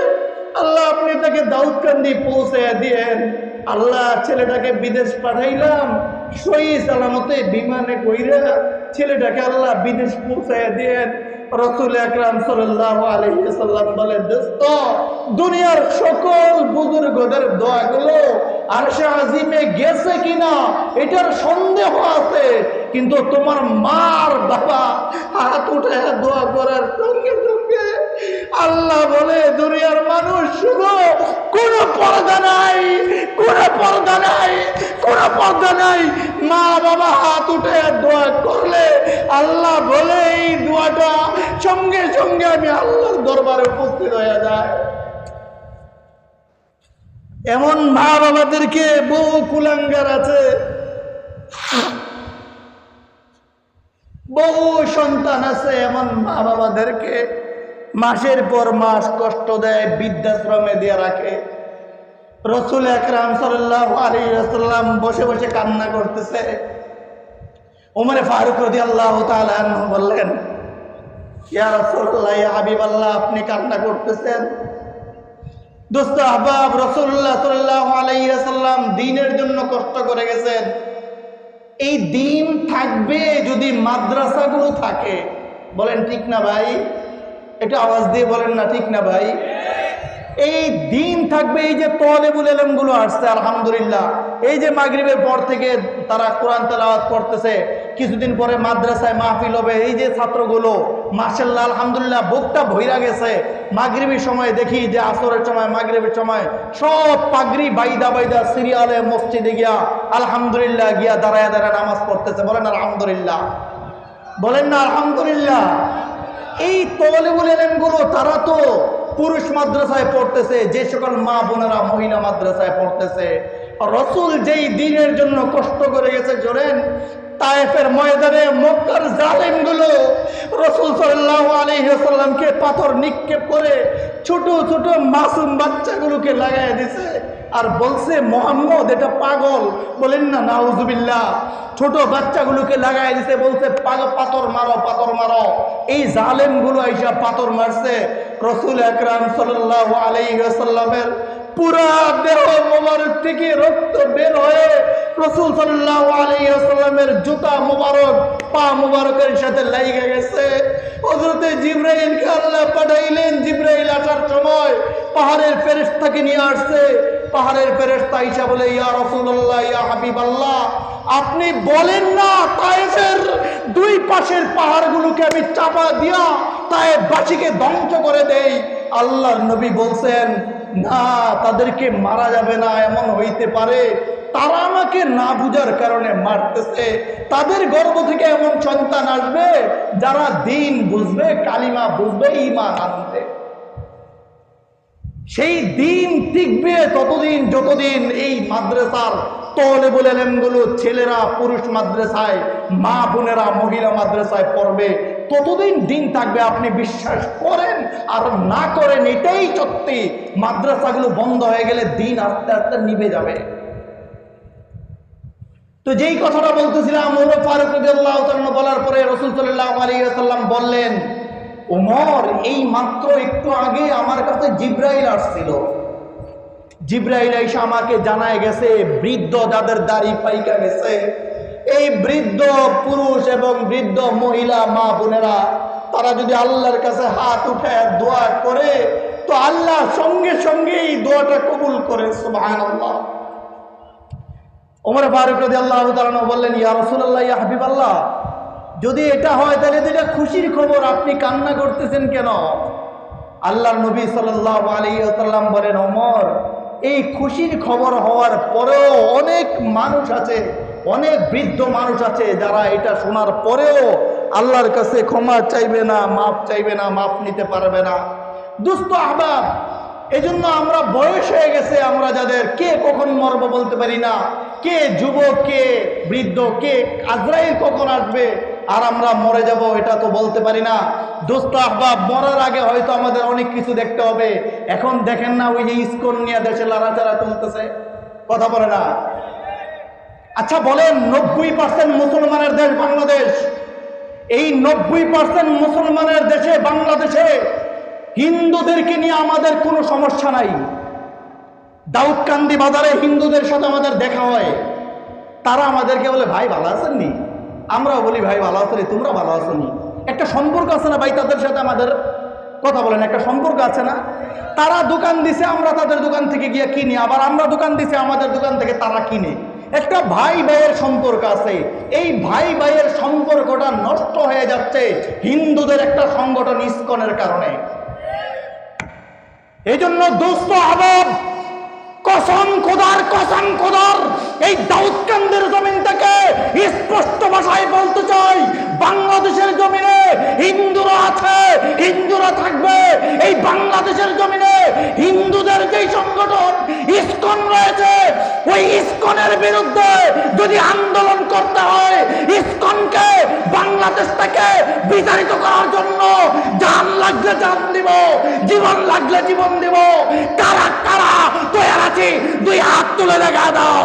আল্লাহ আপনি তাকে দাউদকান্দি পৌঁছে দিয়েন, আল্লাহ ছেলেটাকে বিদেশ পাঠাইলাম, সহি সালামতে বিমানে কইরা ছেলেটাকে আল্লাহ বিদেশ পৌঁছাইয়া দিয়েন। রাসূল আকরাম সাল্লাল্লাহু আলাইহি ওয়াসাল্লাম বলেন, দোস্ত দুনিয়ার সকল বুজুর্গদের দোয়াগুলো আরশে আজিমে গেছে কিনা এটার সন্দেহ আছে, কিন্তু তোমার মার বাবা হাত উঠে দোয়া করার সঙ্গে সঙ্গে আল্লাহ বলে দুনিয়ার মানুষ শুধু কোনো পর্দা নাই, মা বাবা হাত উঠে দোয়া করলে আল্লাহ বলে এই দোয়াটা সঙ্গে সঙ্গে আমি আল্লাহর দরবারে উপস্থিত হয়ে যায়। এমন মা বাবাদেরকে বহু কুলাঙ্গার আছে, বহু সন্তান আছে এমন মা বাবাদেরকে মাসের পর মাস কষ্ট দেয়, বৃদ্ধাশ্রমে দিয়ে রাখে। রাসূল আকরাম সাল্লাল্লাহু আলাইহি ওয়াসাল্লাম বসে বসে কান্না করতেছে। ওমর ফারুক রাদিয়াল্লাহু তাআলা আনহু বললেন, ইয়া রাসূলুল্লাহ, ইয়া হাবিবাল্লাহ, আপনি কান্না করতেছেন? দোস্ত আহবাব, রাসূলুল্লাহ সাল্লাল্লাহু আলাইহি ওয়াসাল্লাম দ্বীনের জন্য কষ্ট করে গেছেন। এই দ্বীন থাকবে যদি মাদ্রাসাগুলো থাকে। বলেন ঠিক না ভাই? একটু আওয়াজ দিয়ে বলেন না ঠিক না ভাই? এই দ্বীন থাকবে, এই যে তালেবুল ইলমগুলো আসছে আলহামদুলিল্লাহ, এই যে মাগরিবের পর থেকে তারা কোরআন তেলাওয়াত করতেছে, কিছুদিন পরে মাদ্রাসায় মাহফিল হবে, এই যে ছাত্রগুলো মাশাআল্লাহ আলহামদুলিল্লাহ বুকটা ভইরা গেছে। মাগরিবের সময় দেখি যে আসরের সময় মাগরিবের সময় সব পাগড়ি বাইদা সিরিয়ালে মসজিদে গিয়া আলহামদুলিল্লাহ গিয়া দাঁড়ায় নামাজ পড়তেছে। বলেন আলহামদুলিল্লাহ, বলেন না আলহামদুলিল্লাহ। এই তালেবুল ইলমগুলো তারা তো পুরুষ মাদ্রাসায় পড়তেছে, যে সকল মা বোনেরা মহিলা মাদ্রাসায় পড়তেছে রসুল যেই দিনের জন্য কষ্ট করে গেছে জোরেন, তায়েফের ময়দানে মক্কার জালেমগুলো রাসূল সাল্লাল্লাহু আলাইহি ওয়াসাল্লামকে পাথর নিক্ষেপ করে ছোট ছোট মাসুম বাচ্চাগুলোকে লাগায় দিছে আর বলছে মুহাম্মদ এটা পাগল। বলেন না নাউজুবিল্লাহ। ছোট বাচ্চাগুলোকে লাগায় দিছে, বলছে পাথর মারো পাথর মারো। এই জালেমগুলো আইসা পাথর মারছে রাসূল আকরাম সাল্লাল্লাহু আলাইহি ওয়াসাল্লামের পুরা দেহ মোবারক থেকে রক্ত বের হয়ে রাসূল সাল্লাল্লাহু আলাইহি ওয়াসাল্লামের জুতা মোবারক পা মোবারকের সাথে লাগিয়ে গেছে। হযরতে জিবরাইলকে আল্লাহ পাঠাইলেন। জিবরাইল আসার সময় পাহাড়ের ফেরেশতাকে নিয়ে আসছে। পাহাড়ের ফেরেশতা আইসা বলে, ইয়া রাসূলুল্লাহ, ইয়া হাবিবাল্লাহ, আপনি বলেন না তায়েফের দুই পাশের পাহাড়গুলোকে আমি চাপা দিয়া তায়েফবাসীকে ধ্বংস করে দেই। আল্লাহর নবী বলছেন, না, তাদেরকে মারা যাবে না। এমন হইতে পারে তারা আমাকে না বুঝার কারণে মারতেছে। তাদের গর্ভ থেকে এমন সন্তান আসবে যারা দিন বুঝবে, কালিমা বুঝবে, ঈমান আনবে। সেই দিন টিকবে ততদিন যতদিন এই মাদ্রাসার তালেবুল ইলমগুলো ছেলেরা পুরুষ মাদ্রাসায়, মা বোনেরা মহিলা মাদ্রাসায় পড়বে, ততদিন দিন থাকবে। আপনি বিশ্বাস করেন আর না করেন এটাই সত্যি। মাদ্রাসাগুলো বন্ধ হয়ে গেলে দিন আস্তে আস্তে নিভে যাবে। তো যেই কথাটা বলতেছিলাম, ওমর ফারুক রাদিয়াল্লাহু তাআলা বলার পরে রাসূল সাল্লাল্লাহু আলাইহি ওয়াসাল্লাম বললেন, ওমর, এই মাত্র একটু আগে আমার কাছে জিবরাইল আসছিল। জিবরাইল এসে আমাকে জানায় গেছে, বৃদ্ধ যাদের দাড়ি পাইকা গেছে, এই বৃদ্ধ পুরুষ এবং বৃদ্ধ মহিলা মা বোনেরা, তারা যদি আল্লাহর কাছে হাত উঠে দোয়া করে তো আল্লাহ সঙ্গে সঙ্গে এই দোয়াটা কবুল করে। সুবহানাল্লাহ। ওমর ফারুক রাদিয়াল্লাহু তাআলা বললেন, ইয়া রাসূলুল্লাহ, ইয়া হাবিবাল্লাহ, যদি এটা হয় তাহলে তো এটা খুশির খবর, আপনি কান্না করতেছেন কেন? আল্লাহর নবী সাল্লাল্লাহু আলাইহি ওয়াসাল্লাম বলেন, ওমর, এই খুশির খবর হওয়ার পরেও অনেক মানুষ আছে, অনেক বৃদ্ধ মানুষ আছে যারা এটা শোনার পরেও আল্লাহর কাছে ক্ষমা চাইবে না, মাফ চাইবে না, মাফ নিতে পারবে না। দুস্থ আহবাব, এজন্য আমরা বয়স হয়ে গেছে, আমরা যাদের কে কখন মরব বলতে পারি না, কে যুবক, কে বৃদ্ধ, কে আজরাইল কখন আসবে আর আমরা মরে যাব এটা তো বলতে পারি না। দোস্ত আহবাব, মরার আগে হয়তো আমাদের অনেক কিছু দেখতে হবে। এখন দেখেন না, ওই যে ইসকন নিয়ে দেশে লড়াচড়া চলতেছে, কথা বলে না। আচ্ছা বলেন, 90% মুসলমানের দেশ বাংলাদেশ, এই 90% মুসলমানের দেশে বাংলাদেশে হিন্দুদেরকে নিয়ে আমাদের কোনো সমস্যা নাই। দাউদকান্দি বাজারে হিন্দুদের সাথে আমাদের দেখা হয়, তারা আমাদেরকে বলে, ভাই ভালো আছেননি? আমরাও বলি, ভাই ভালো আছেন, তোমরা ভালো আছেননি? একটা সম্পর্ক আছে না ভাই তাদের সাথে আমাদের? কথা বলেন, একটা সম্পর্ক আছে না? তারা দোকান দিছে, আমরা তাদের দোকান থেকে গিয়ে কিনি, আবার আমরা দোকান দিছে, আমাদের দোকান থেকে তারা কিনে। একটা ভাই ভাইয়ের সম্পর্ক আছে। এই ভাই ভাইয়ের সম্পর্কটা নষ্ট হয়ে যাচ্ছে হিন্দুদের একটা সংগঠন ইসকনের কারণে। এই জন্য দোস্ত আহবাব, কসম খোদার এই দাউদকান্দির জমিন থেকে স্পষ্ট ভাষায় বলতে চাই, বাংলাদেশের জমিনে হিন্দুরা আছে, হিন্দুরা থাকবে। এই বাংলাদেশের জমিনে হিন্দুদের যেই সংগঠন ইসকন রয়েছে, ওই ইসকনের বিরুদ্ধে যদি আন্দোলন করতে হয়, ইসকনকে বাংলাদেশ থেকে বিতাড়িত করার জন্য জান লাগলে জান দিব, জীবন লাগলে জীবন দিব। কারা কারা তৈরি আছি? দুই হাত তুলে দেখা দাও।